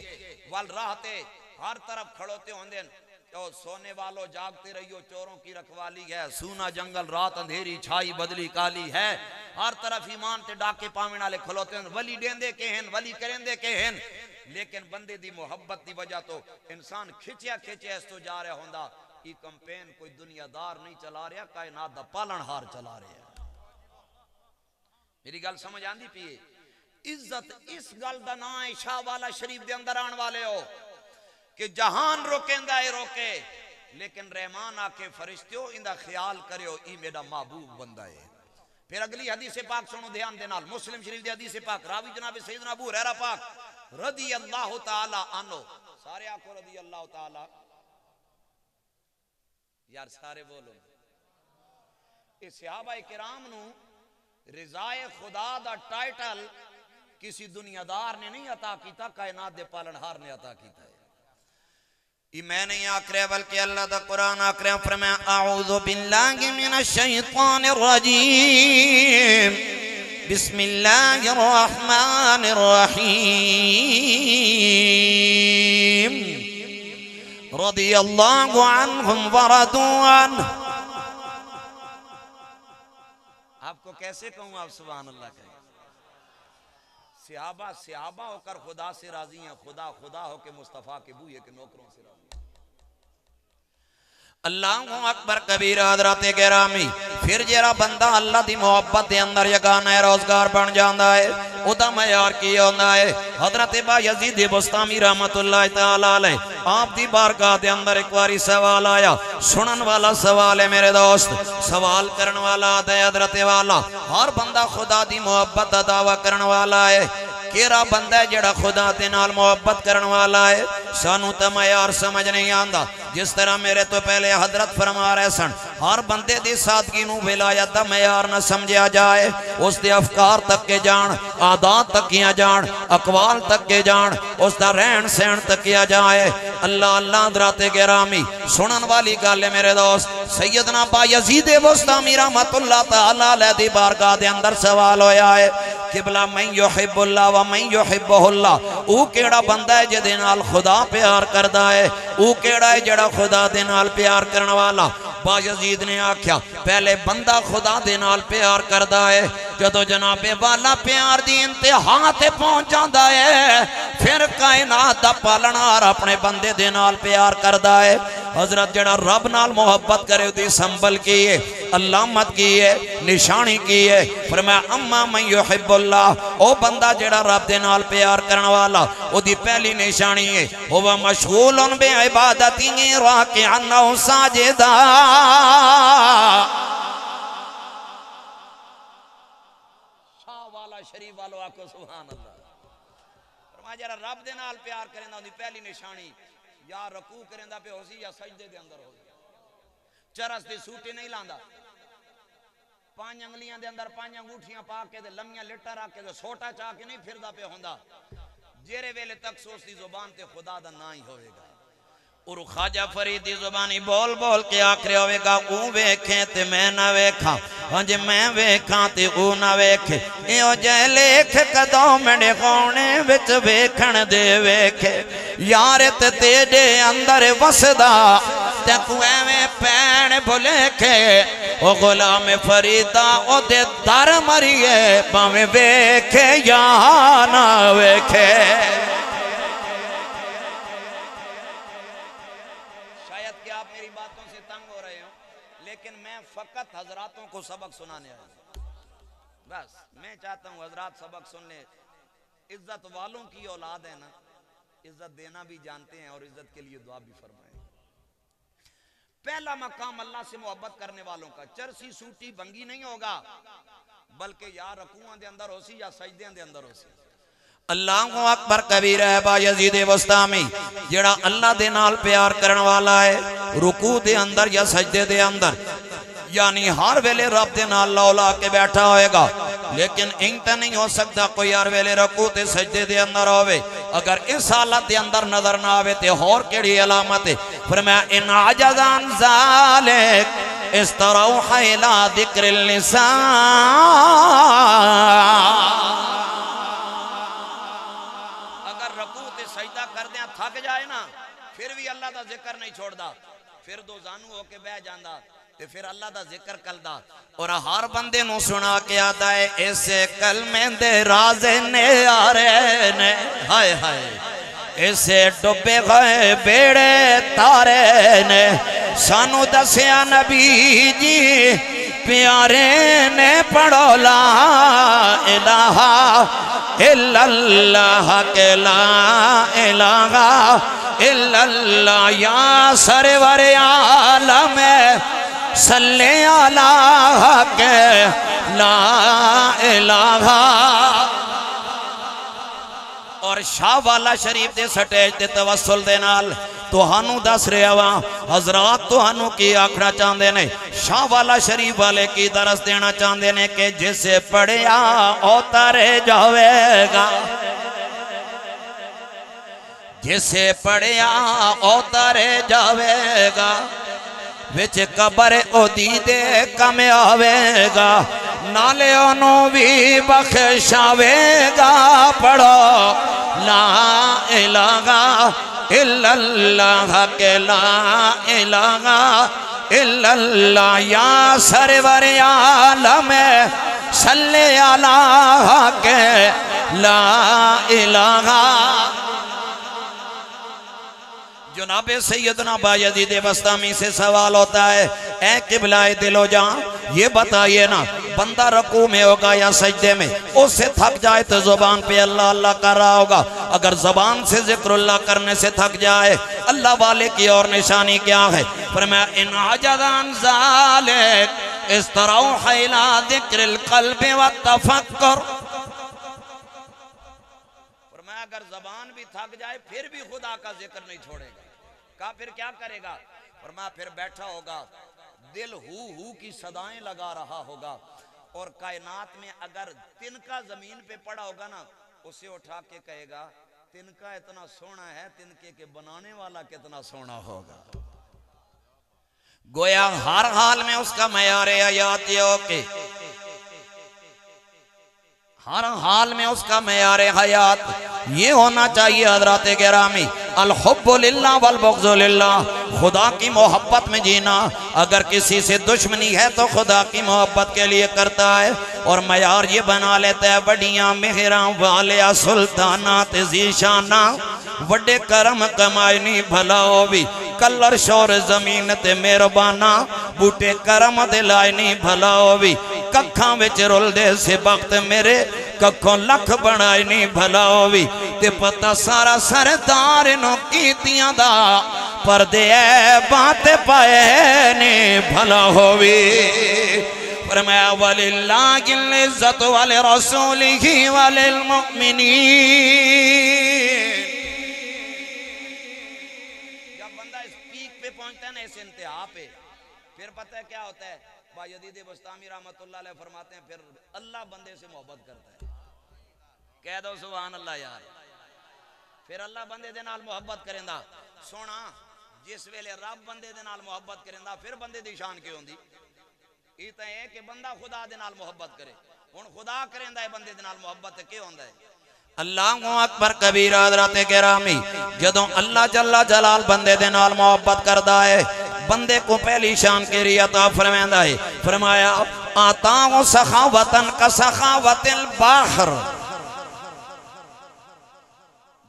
A: وال راہ تے ہر طرف کھڑوتے ہوندے تو سونے والو جاگتے رہیو چوروں کی رکھوالی ہے، سونا جنگل رات اندھیری چھائی بدلی کالی ہے. ہر طرف ایمان تے ڈاکے پاویں والے کھلوتے ہیں، ولی دیندے کے ہیں ولی کریندے کے ہیں. لیکن بندے دی محبت دی وجہ تو انسان کھچیا کھچیا اس تو جا رہا ہوندا. یہ کمپین کوئی دنیا دار نہیں چلا رہا، کائنات دا پالن ہار چلا رہا ہے. میری گل سمجھ آندی پیے؟ عزت اس گل دا نا ہے شاہ والا شریف دے اندر آن والے ہو کہ جہان روکیندا ہے روکے، لیکن رحمان آ کے فرشتیو اندہ خیال کریو ای میرا محبوب بندہ ہے. پھر اگلی حدیث پاک سنو دھیان دے نال، مسلم شریف دی حدیث پاک، راوی جناب سیدنا ابو ہریرہ پاک رضی اللہ تعالی عنہ. سارے آکھو رضی اللہ تعالی، یار سارے بولو. اے صحابہ کرام نو رضائے خدا دا ٹائٹل کسی دنیا دار نے نہیں عطا کیتا، کائنات دے پالنہار نے عطا کیتا ہے. یہ میں نہیں آکھ رہے بلکہ اللہ دا قرآن آکھ رہے. فرمایا اعوذ باللہ من الشیطان الرجیم
C: بسم اللہ الرحمن الرحیم رضی اللہ عنہم ورضوا عنہ. آپ کو کیسے کہوں آپ سبحان اللہ کہیں؟ صحابہ صحابہ ہو کر خدا سے راضی ہیں، خدا خدا ہو کے مصطفیٰ کے بوئے کے نوکروں سے راضی ہیں. اللہ اکبر کبیر حضرات گرامی. پھر جیرا بندہ اللہ دی محبت دے اندر یگانہ روزگار بن جاندہ ہے او دا معیار کیا ہوندہ ہے. حضرت بایزید بستامی رحمت اللہ تعالیٰ علیہ آپ دی بارگاہ دے اندر ایک باری سوال آیا. سنن والا سوال ہے میرے دوست، سوال کرن والا دے حضرت والا. ہر بندہ خدا دی محبت دا دعویٰ کرن والا ہے. کیرا بندہ ہے جڑا خدا دے نال محبت کرن والا ہے؟ سانو تا معیار سمجھ نہیں آندا. جس طرح میرے تو پہلے حضرت فرما رہے سن ہر بندے دی سادگی نو ولایت دا معیار نہ سمجھا جائے. اس دے افکار تک کے جان، عادات تک کیا جان، اقوال تک کے جان، اس دا رہن سہن تک کیا جائے. اللہ اللہ حضرات گرامی سنن والی گل ہے میرے دوست. سیدنا بایزید بستامی رحمت اللہ تعالیٰ علیہ دی بارگاہ دے اندر سوال ہویا ہے قبلہ من یحب اللہ و من یحبہ اللہ. او کیڑا بندہ ہے جدے نال خدا پیار کردہ ہے؟ او کیڑا ہے جڑا خدا دے نال پیار کرن والا؟ بایزید نے آکھیا پہلے بندہ خدا دے نال پیار کردہ ہے. جدو جناب والا پیار دی انتہا تے پہنچ جاندہ ہے پھر کائنات دا پالنار اپنے بندے دے نال پیار کردہ ہے. حضرت جڑا رب نال محبت کرے دی سنبل کی ہے، علامت کی ہے، نشانی کی ہے. فرمایا اما من یحب اللہ، او بندہ جڑا رب دے نال پیار کرن والا او دی پہلی نشانی ہے ہوا مشغول بے عبادتی راکعا او ساجدا. شاہ والا شریف والو آکو سبحان اللہ. فرمایا جڑا رب دے نال پیار کرن دا دی پہلی نشانی یا رکوع کرن دا پہ ہو سی یا سجدے دے اندر ہو سی. چرس دے سوٹے نہیں لاندا، 5 انگلیاں دے اندر 5 انگوٹھیاں پا کے دے لمیاں لٹا رکھ کے دے سوٹا چاہ کے نہیں پھر دا پہ ہوندا. جیرے ویلے تک سوچ دی زبان تے خدا دا نہ ہی ہوئے گا. اور خواجہ فرید دی زبانی بول بول کے آکھرے ہوئے گا او ویکھیں تے میں نہ ویکھاں، ہنج میں ویکھاں تے او نہ ویکھے. ایو جے لیکھ کدوں میرے خونے وچ ویکھن دے ویکھے یارت تیرے اندر وسدا تے کو ایویں پین بھلیکھے. او غلام فریدہ او دے در مریے پاویں ویکھے یا نہ ویکھے. شاید کہ آپ میری باتوں سے تنگ ہو رہے ہوں لیکن میں فقط حضراتوں کو سبق سنانے آیا ہوں. بس میں چاہتا ہوں حضرات سبق سن لیں. عزت والوں کی اولاد ہے نا، عزت دینا بھی جانتے ہیں اور عزت کے لیے دعا بھی فرمائیں. پہلا مقام اللہ سے محبت کرنے والوں کا چرسی سوٹی بنگی نہیں ہوگا بلکہ یا رکوعاں دے اندر ہو سی یا سجدے دے اندر ہو سی. اللہ اکبر کبیر ہے. بایزید بستامی جڑا اللہ دے نال پیار کرن والا ہے رکوع دے اندر یا سجدے دے اندر یعنی ہر ویلے رب دے نال لولا کے بیٹھا ہوئے گا. لیکن انتا نہیں ہو سکتا کوئی ہر ویلے رکوع تے سجدے دے اندر ہوئے. اگر اس حالت دے اندر نظر نہ آوے تے اور کیڑی علامت ہے؟ فرمایا ان عجز عن ذالک استروح الى ذکر اللسان. اگر رکوع تے سجدہ کر دیں تھک جائے نا پھر بھی اللہ دا ذکر نہیں چھوڑ دا، پھر دو زانو ہو کے بہ جاندہ تے پھر اللہ دا ذکر کلدا. اور ہر بندے نو سنا کے آتا ہے ایسے کلمے دے رازے نے آرے نے ہائے ہائے ایسے ڈبے گئے بیڑے تارے نے سانو دسیا نبی جی پیارے نے پڑھو لا الہ الا اللہ کہ لا الہ الا اللہ یا سرور عالم صلی اللہ کہ لا الہ. اور شاہ والا شریف دے سٹیج دے توسل دے نال توہانوں دس رہا ہوا حضرات توہانوں کی آکھنا چاندے نے. شاہ والا شریف والے کی درس دینا چاندے نے کہ جسے پڑھیا اتر جاوے گا، جسے پڑھیا اتر جاوے گا، وچ قبر او دی دے کم آوے گا نالے انہوں بھی بخشاوے گا پڑھو لا الہ الا اللہ کہ لا الہ الا اللہ یا سرور عالم صلی اللہ کہ لا الہ جناب سیدنا بایزید بسطامی سے سوال ہوتا ہے اے قبلہ دل و جان یہ بتائیے نا بندہ رکوع میں ہوگا یا سجدے میں اس سے تھک جائے تو زبان پہ اللہ اللہ کر رہا ہوگا اگر زبان سے ذکر اللہ کرنے سے تھک جائے اللہ والے کی اور نشانی کیا ہے فرمایا ان عجز عن ذالک استروح الى ذکر القلب والتفکر فرمایا اگر زبان بھی تھک جائے پھر بھی خدا کا ذکر نہیں چھوڑے گا کافر کیا کرے گا فرمایا پھر بیٹھا ہوگا دل ہو کی صدائیں لگا رہا ہوگا اور کائنات میں اگر تنکا زمین پہ پڑا ہوگا نا اسے اٹھا کے کہے گا تنکا اتنا سونا ہے تنکے کے بنانے والا کتنا سونا ہوگا گویا ہر حال میں اس کا معیار حیات یہ ہو کہ ہر حال میں اس کا معیار حیات یہ ہونا چاہیے حضرات گرامی الحب للہ والبغض للہ خدا کی محبت میں جینا اگر کسی سے دشمنی ہے تو خدا کی محبت کے لیے کرتا ہے اور معیار یہ بنا لیتا ہے بڑیاں مہراں والیا سلطانات ذیشانہ وڈے کرم کمائی نہیں بھلا ہو بھی کلر شور زمین تے مہربانہ بوٹے کرم دلائی نہیں بھلا ہو بھی ککھاں وچ رول دے سے بخت میرے ککھوں لکھ بڑھائی نہیں بھلا ہو بھی تے پتہ سارا سردار نو کیتیاں دا پردے بات پائے نہیں بھلا ہو بھی فرمایا وَلِلَّهِ الْعِزَّةُ وَلِرَسُولِهِ وَلِلْمُؤْمِنِينَ جب بندہ اس پیک پہ پہنچتا ہے نا اس انتہا پہ پھر پتہ ہے کیا ہوتا ہے بایزید بسطامی رحمت اللہ علیہ فرماتے ہیں پھر اللہ بندے سے محبت کرتا ہے کہہ دو سبحان اللہ یار پھر اللہ بندے دے نال محبت کریندا سونا جس ویلے رب بندے دے نال محبت کریندا پھر بندے دی شان کیوں ہوندی یہ تو ہے کہ بندہ خدا دے نال محبت کرے ہن خدا کریندا ہے بندے دے نال محبت کیوں ہوندا ہے اللہ اکبر کبیرہ حضرات گرامی جدوں اللہ جل جلال بندے دے نال محبت کردا ہے بندے کو پہلی شان کے لیے عطا فرمائندا ہے فرمایا آتاہ سخاوتن کا سخاوت البحر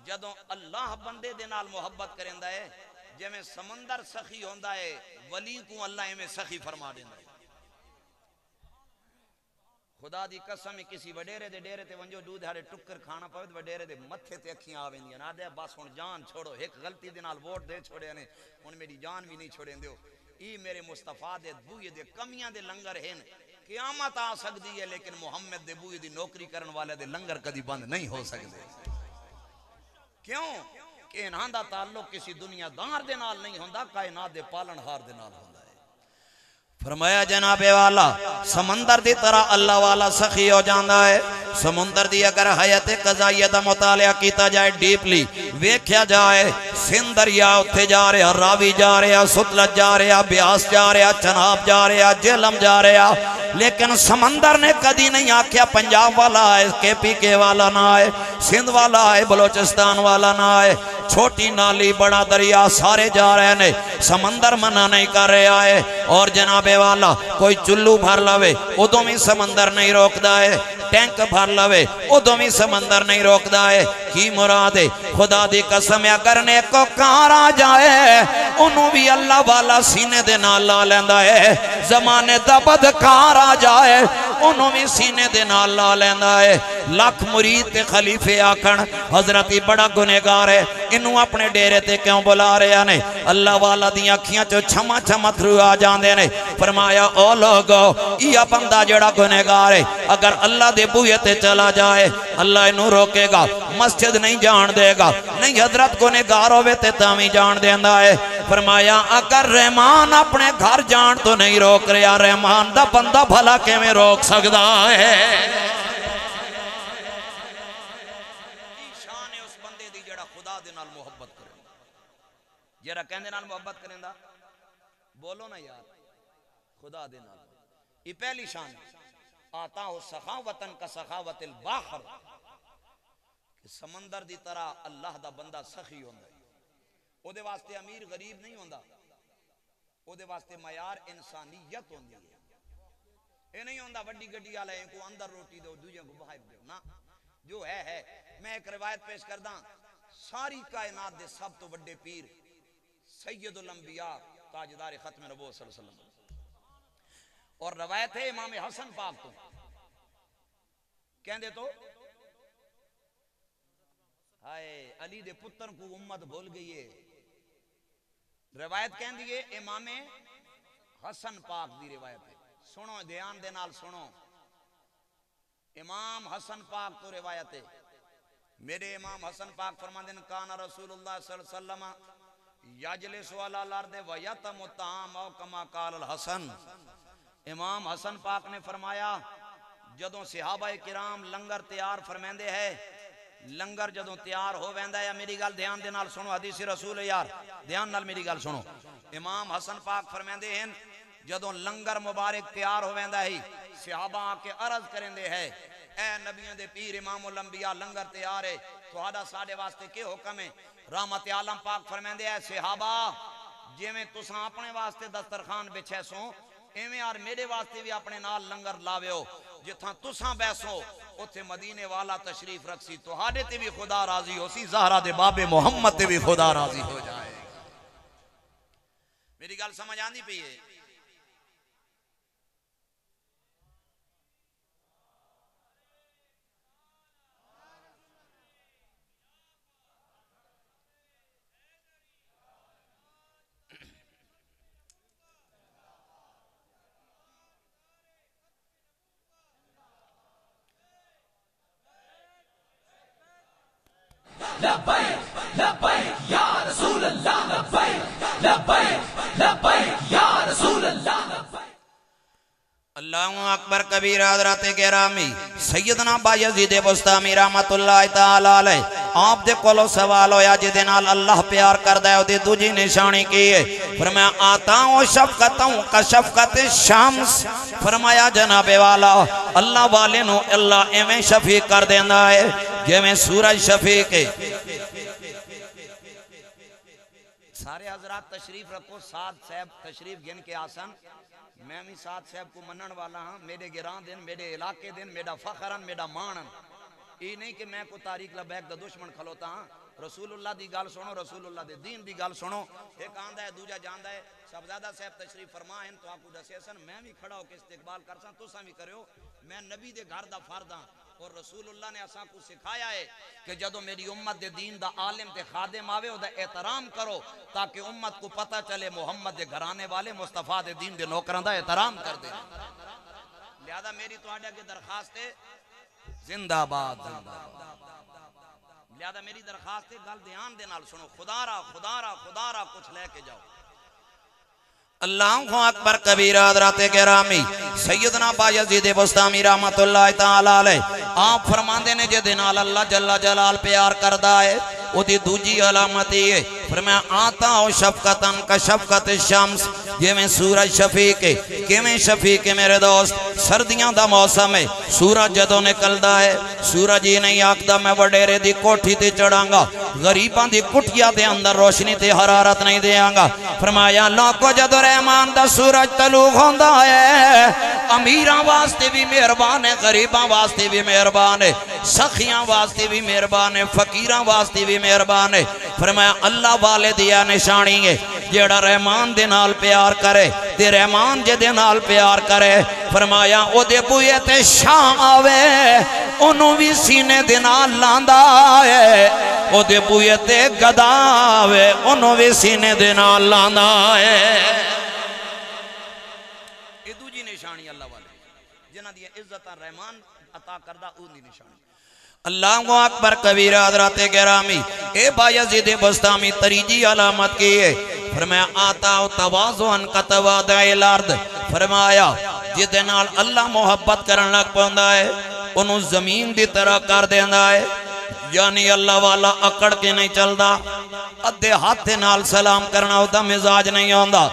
C: جدوں اللہ بندے دے نال محبت کریندا ہے جویں سمندر سخی ہوندا ہے ولی کو اللہ ایویں سخی فرما دیندا ہے خدا دی قسم کسی وڈیرے دے ڈیرے تے ونجو دودھ ہاڑے ٹکر کھانا پوے وڈیرے دے متھے تے اکھیاں آویندیاں نا دے بس ہن جان چھوڑو ایک غلطی دے نال ووٹ دے چھوڑے نے ہن میری جان بھی نہیں چھوڑیں دیو ای میرے مصطفیٰ دے بوئے دے کمیاں دے لنگر ہیں قیامت آ سکتی ہے لیکن محمد دے بوئے دی نوکری کرن والے دے لنگر کدی بند نہیں ہو سکتے کیوں کہ انہاں دا تعلق کسی دنیا دار دے نال نہیں ہوندا کائنات دے پالن ہار دے نال ہوندا ہے فرمایا جناب والا سمندر دی طرح اللہ والا سخی ہو جاندا ہے سمندر دی اگر حیات قضائیہ دا مطالعہ کیتا جائے ڈیپلی ویکھیا جائے سندھ دریا اتھے جا رہا راوی جا رہا ستلج جا رہا بیاس جا رہا چناب جا رہا جہلم جا رہا لیکن سمندر نے کدی نہیں آکھیا پنجاب والا آئے کے پی کے والا نہ آئے سندھ والا آئے بلوچستان والا نہ آئے چھوٹی نالی بڑا دریا سارے جا رہے نے سمندر منع نہیں کر رہے آئے اور جناب والا کوئی چلو بھر لوے ادھوں بھی سمندر نہیں روکدا ہے ٹینک بھر لوے ادھوں بھی سمندر نہیں روکدا ہے کی مراد ہے خدا دی قسم اگر نیک کو کار آ جائے انہوں بھی اللہ والا سینے دے نال لا لیندا ہے زمانے دا بدکار آ جائے انہوں بھی سینے دے نال لا لیندا ہے لاکھ مرید تے خلیفے آکھن حضرتی بڑا گنہگار ہے انہوں اپنے ڈیرے تے کیوں بلا رہے نے اللہ والا دی اکھیاں چو چھما چھما تھرو آ جاندے نے فرمایا او لوگو یہ بندہ جڑا گنہگار ہے اگر اللہ دے بوئے تے چلا جائے اللہ انہوں روکے گا مسجد نہیں جان دے گا نہیں حضرت گنہگار ہوئے تے تامی جان دیندہ ہے فرمایا اگر رحمان اپنے گھر جان تو نہیں روک رہا رحمان دا بندہ بھلا کے میں روک سکتا ہے شان ہے اس بندے دی جڑا خدا دے نال محبت کرے جڑا کہندے نال محبت کریندا
A: بولو نا یار خدا دے نال یہ پہلی شان آتا ہو سخاوتن کا سخاوت البحر کہ سمندر دی طرح اللہ دا بندہ سخی ہوندا ہے او دے واسطے امیر غریب نہیں ہوندا او دے واسطے معیار انسانیت ہوندی ہے اے نہیں ہوندا وڈی گڈی والے کو اندر روٹی دو دوجے کو باہر دو نا جو ہے میں ایک روایت پیش کرداں ساری کائنات دے سب تو بڑے پیر سید الانبیاء تاجدار ختم نبوت صلی اللہ علیہ وسلم اور روایت ہے امام حسن پاک تو کہندے تو ہائے علی دے پتر کو امت بھول گئی ہے روایت کہندی ہے امام حسن پاک دی روایت ہے سنو دھیان دے نال سنو امام حسن پاک تو روایت ہے میرے امام حسن پاک فرماندے ہیں کان رسول اللہ صلی اللہ علیہ وسلم یجلس علی الارض ویتم الطعام او کما قال الحسن امام حسن پاک نے فرمایا جدوں صحابہ کرام لنگر تیار فرمیندے ہے لنگر جدوں تیار ہو ویندا ہے میری گل دھیان دے نال سنو حدیث رسول یار دھیان نال میری گل سنو امام حسن پاک فرمیندے ہیں جدوں لنگر مبارک تیار ہو ویندا ہے صحابہ آ کے عرض کریندے ہے اے نبیوں دے پیر امام الانبیاء لنگر تیار ہے تہاڈا ساڈے واسطے کی حکم ہے رحمت عالم پاک فرمیندے ہے صحابہ جویں تساں اپنے واسطے دسترخوان بچھے سو ایویں یار میرے واسطے بھی اپنے نال لنگر لاویو جتھاں تساں بیسو اوتھے مدینے والا تشریف رکھسی تہاڈے تے بھی خدا راضی ہو سی زہرا دے باب محمد تے بھی خدا راضی ہو جائے میری گل سمجھ آندی پئی ہے
B: لبیک لبیک یا رسول اللہ لبیک لبیک لبیک یا رسول اللہ لبیک
C: اللہ اکبر کبیر حضرات گرامی سیدنا بایزید بستامی رحمت اللہ تعالی علیہ آپ دے کولو سوال ہویا جدے نال اللہ پیار کردہ ہے دی دوجی نشانی کی ہے فرمایا آتا ہوں شفقتوں کا شفقت شمس فرمایا جناب والا اللہ والے نو اللہ ایویں شفیق کر دینا ہے جویں سورج شفیق ہے
A: سارے حضرات تشریف رکھو سعد صاحب تشریف گن کے آسن میں بھی سعد صاحب کو منن والا ہاں میرے گران دن میرے علاقے دن میرا فخرن میرا مانن یہ نہیں کہ میں کو تاریخ لبیک دا دشمن کھلوتا ہاں رسول اللہ دی گال سنو رسول اللہ دے دین دی گال سنو ایک آندہ ہے دوجہ جاندہ ہے صاحبزادہ صاحب تشریف فرمائیں تو آپ کو دسے سن میں بھی کھڑا ہو کے استقبال کر سن تو سامی کرے ہو میں نبی دے گھر دا فرداں اور رسول اللہ نے اساں کو سکھایا ہے کہ جدو میری امت دے دین دا عالم تے خادم آوے او دا احترام کرو تاکہ امت کو پتہ چلے محمد دے گھرانے والے مصطفیٰ دے دین دے نوکران دا احترام کر دے لہذا میری تو آڈیا کی درخواست ہے زندہ باد لہذا میری درخواست ہے گل دھیان دے نال سنو خدا را کچھ لے کے جاؤ
C: اللہ اکبر کبیر حضرات گرامی سیدنا بایزید بستامی رحمت اللہ تعالی علیہ آپ فرماندے نے جے دنال اللہ جل جلال پیار کردہ ہے وہ دی دوجی علامتی ہے فرمایا آتا ہو شفقتن کا شفقت شمس یہ میں سورج شفیق ہے کہ میں شفیق ہے میرے دوست سردیاں دا موسم ہے سورج جدو نکلدا ہے سورج ہی نہیں آکدا میں وڈیرے دی کوٹھی تے چڑھاں گا غریباں دی کٹیا دے اندر روشنی تے حرارت نہیں دیاں گا فرمایا لوکو جدو رحمان دا سورج طلوع ہوندا ہے امیراں واسطے بھی مہربان ہے غریباں واسطے بھی مہربان ہے سخیاں واسطے بھی مہربان ہے فقیراں واسطے بھی مہربان ہے فرمایا اللہ والے دیا نشانی ہے جیڑا رحمان دے نال پیار کرے تے رحمان جے دے نال پیار کرے فرمایا او دے بوئے تے شام آوے انہوں بھی سینے دے نال لاندا ہے او دے بوئے تے گدا آوے انہوں بھی سینے دے نال لاندا ہے
A: یہ دوجی نشانی اللہ والے جنہ دیا عزت رحمان عطا کردہ اون دی نشانی
C: اللہ اکبر کبیر حضرات گرامی اے بایزید بستامی تریجی علامت کی ہے فرمایا آتا و تواضعن کا توادع الارض فرمایا جدے نال اللہ محبت کرن لگ پوندا ہے انہوں زمین دی طرح کر دینا ہے یعنی اللہ والا اکڑ کے نہیں چلدا ادھے ہاتھ نال سلام کرنا ہوتا مزاج نہیں ہوندا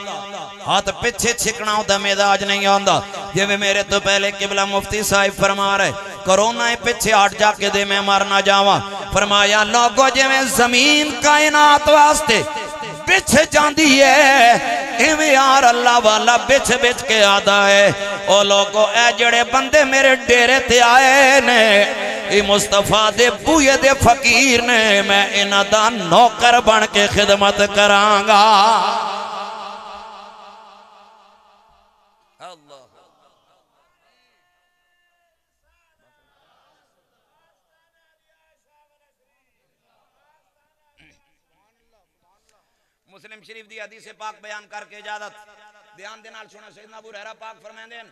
C: ہاتھ پچھے چھکنا ہوتا مزاج نہیں آندا جی میرے تو پہلے قبلہ مفتی صاحب فرما رہے کرونا پچھے ہٹ جا کے دے میں مر نہ جاواں فرمایا لوگو جی میں زمین کائنات واسطے بچھ جاندی ہے ایویں یار اللہ والا بچھ بچھ کے آدھا ہے او لوگو اے جڑے بندے میرے ڈیرے تے آئے نے ای مصطفیٰ دے بوئے دے فقیر نے میں انہاں دا نوکر بن کے خدمت کرانگا مسلم شریف دی حدیث پاک بیان کر کے اجازت دھیان دے نال سنو سیدنا ابو ہریرہ پاک فرمائندے ہیں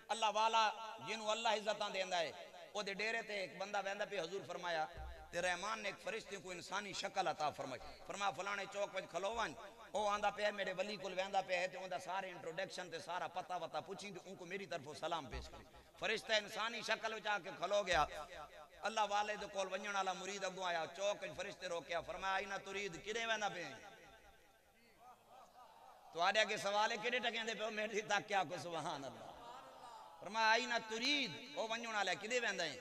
C: اللہ والا جنوں اللہ عزتاں دیندا ہے او دے ڈیرے تے ایک بندہ ویندا پہ حضور فرمایا تے رحمان نے ایک فرشتے کو انسانی شکل عطا فرمائی فرمایا فلانے چوک وچ کھلو ون او آندا پہ میرے ولی کول ویندا پہ ہے تے اوندا سارے انٹروڈکشن تے سارا پتہ وتا پوچھی تے ان کو میری طرفوں سلام پیش کری فرشتہ انسانی شکل وچ آ کے کھلو گیا اللہ والے دے کول ونجن والا مرید اگوں آیا چوک وچ فرشتے روکیا فرمایا اینا ترید کدے ویندا پہ تو آدھے کے سوالے کڑے ٹکیں دے پہ میری تک کیا کو سبحان اللہ فرمایا آئینہ ترید وہ ونجھونا لے کدے ویندہ ہیں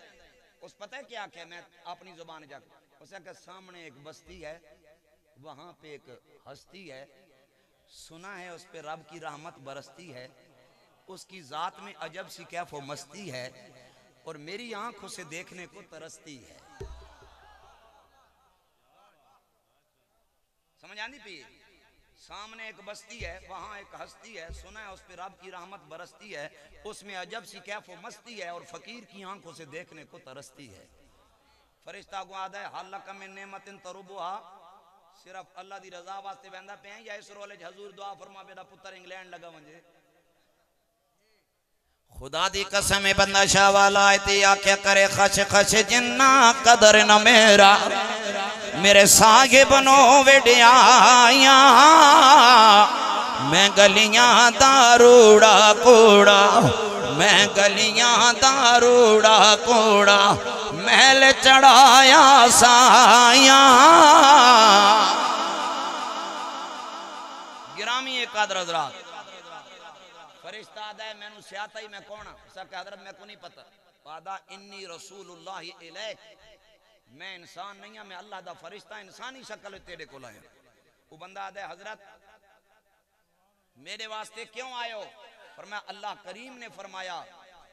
C: اس پتہ ہے کیا کہ میں اپنی زبان جا اسے کہ سامنے ایک بستی ہے وہاں پہ ایک ہستی ہے سنا ہے اس پہ رب کی رحمت برستی ہے اس کی ذات میں عجب سی کیف و مستی ہے اور میری آنکھ اسے دیکھنے کو ترستی ہے سمجھ آندی پی سامنے ایک بستی ہے وہاں ایک ہستی ہے سنا ہے اس پہ رب کی رحمت برستی ہے اس میں عجب سی کیف و مستی ہے اور فقیر کی آنکھوں سے دیکھنے کو ترستی ہے فرشتہ کو آدھا ہے حَلَّ لَكَ مِن نِعْمَةٍ تَرُبُّهَا صرف اللہ دی رضا واسطے ویندہ پہ ہیں یا اس رولے حضور دعا فرما بیٹا پتر انگلینڈ لگا ونجے خدا دی قسم بندہ شاہ والا آئیتی آکھیا کرے خش خش جنہ قدر نہ میرا میرے ساگے بنو ویڈیاں میں گلیاں داروڑا کوڑا میں گلیاں داروڑا کوڑا محل چڑھایا سایاں گرامی ایک قدر حضرات فرشتہ آدھا ہے میں نو سیاتا ہی میں کونا اسا کہ حضرت میں کو نہیں پتا وعدہ انی رسول اللہ علیک میں انسان نہیں ہوں میں اللہ دا فرشتہ انسانی شکل تیرے کو لائے وہ بندہ آدھا ہے حضرت میرے واسطے کیوں آئے ہو فرمایا اللہ کریم نے فرمایا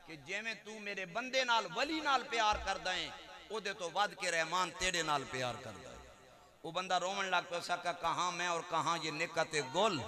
C: کہ جے میں تو میرے بندے نال ولی نال پیار کر دائیں او دے تو ود کے رحمان تیرے نال پیار کر دائیں وہ بندہ رومن لگ پہ سکا کہاں میں اور کہاں یہ نکت گل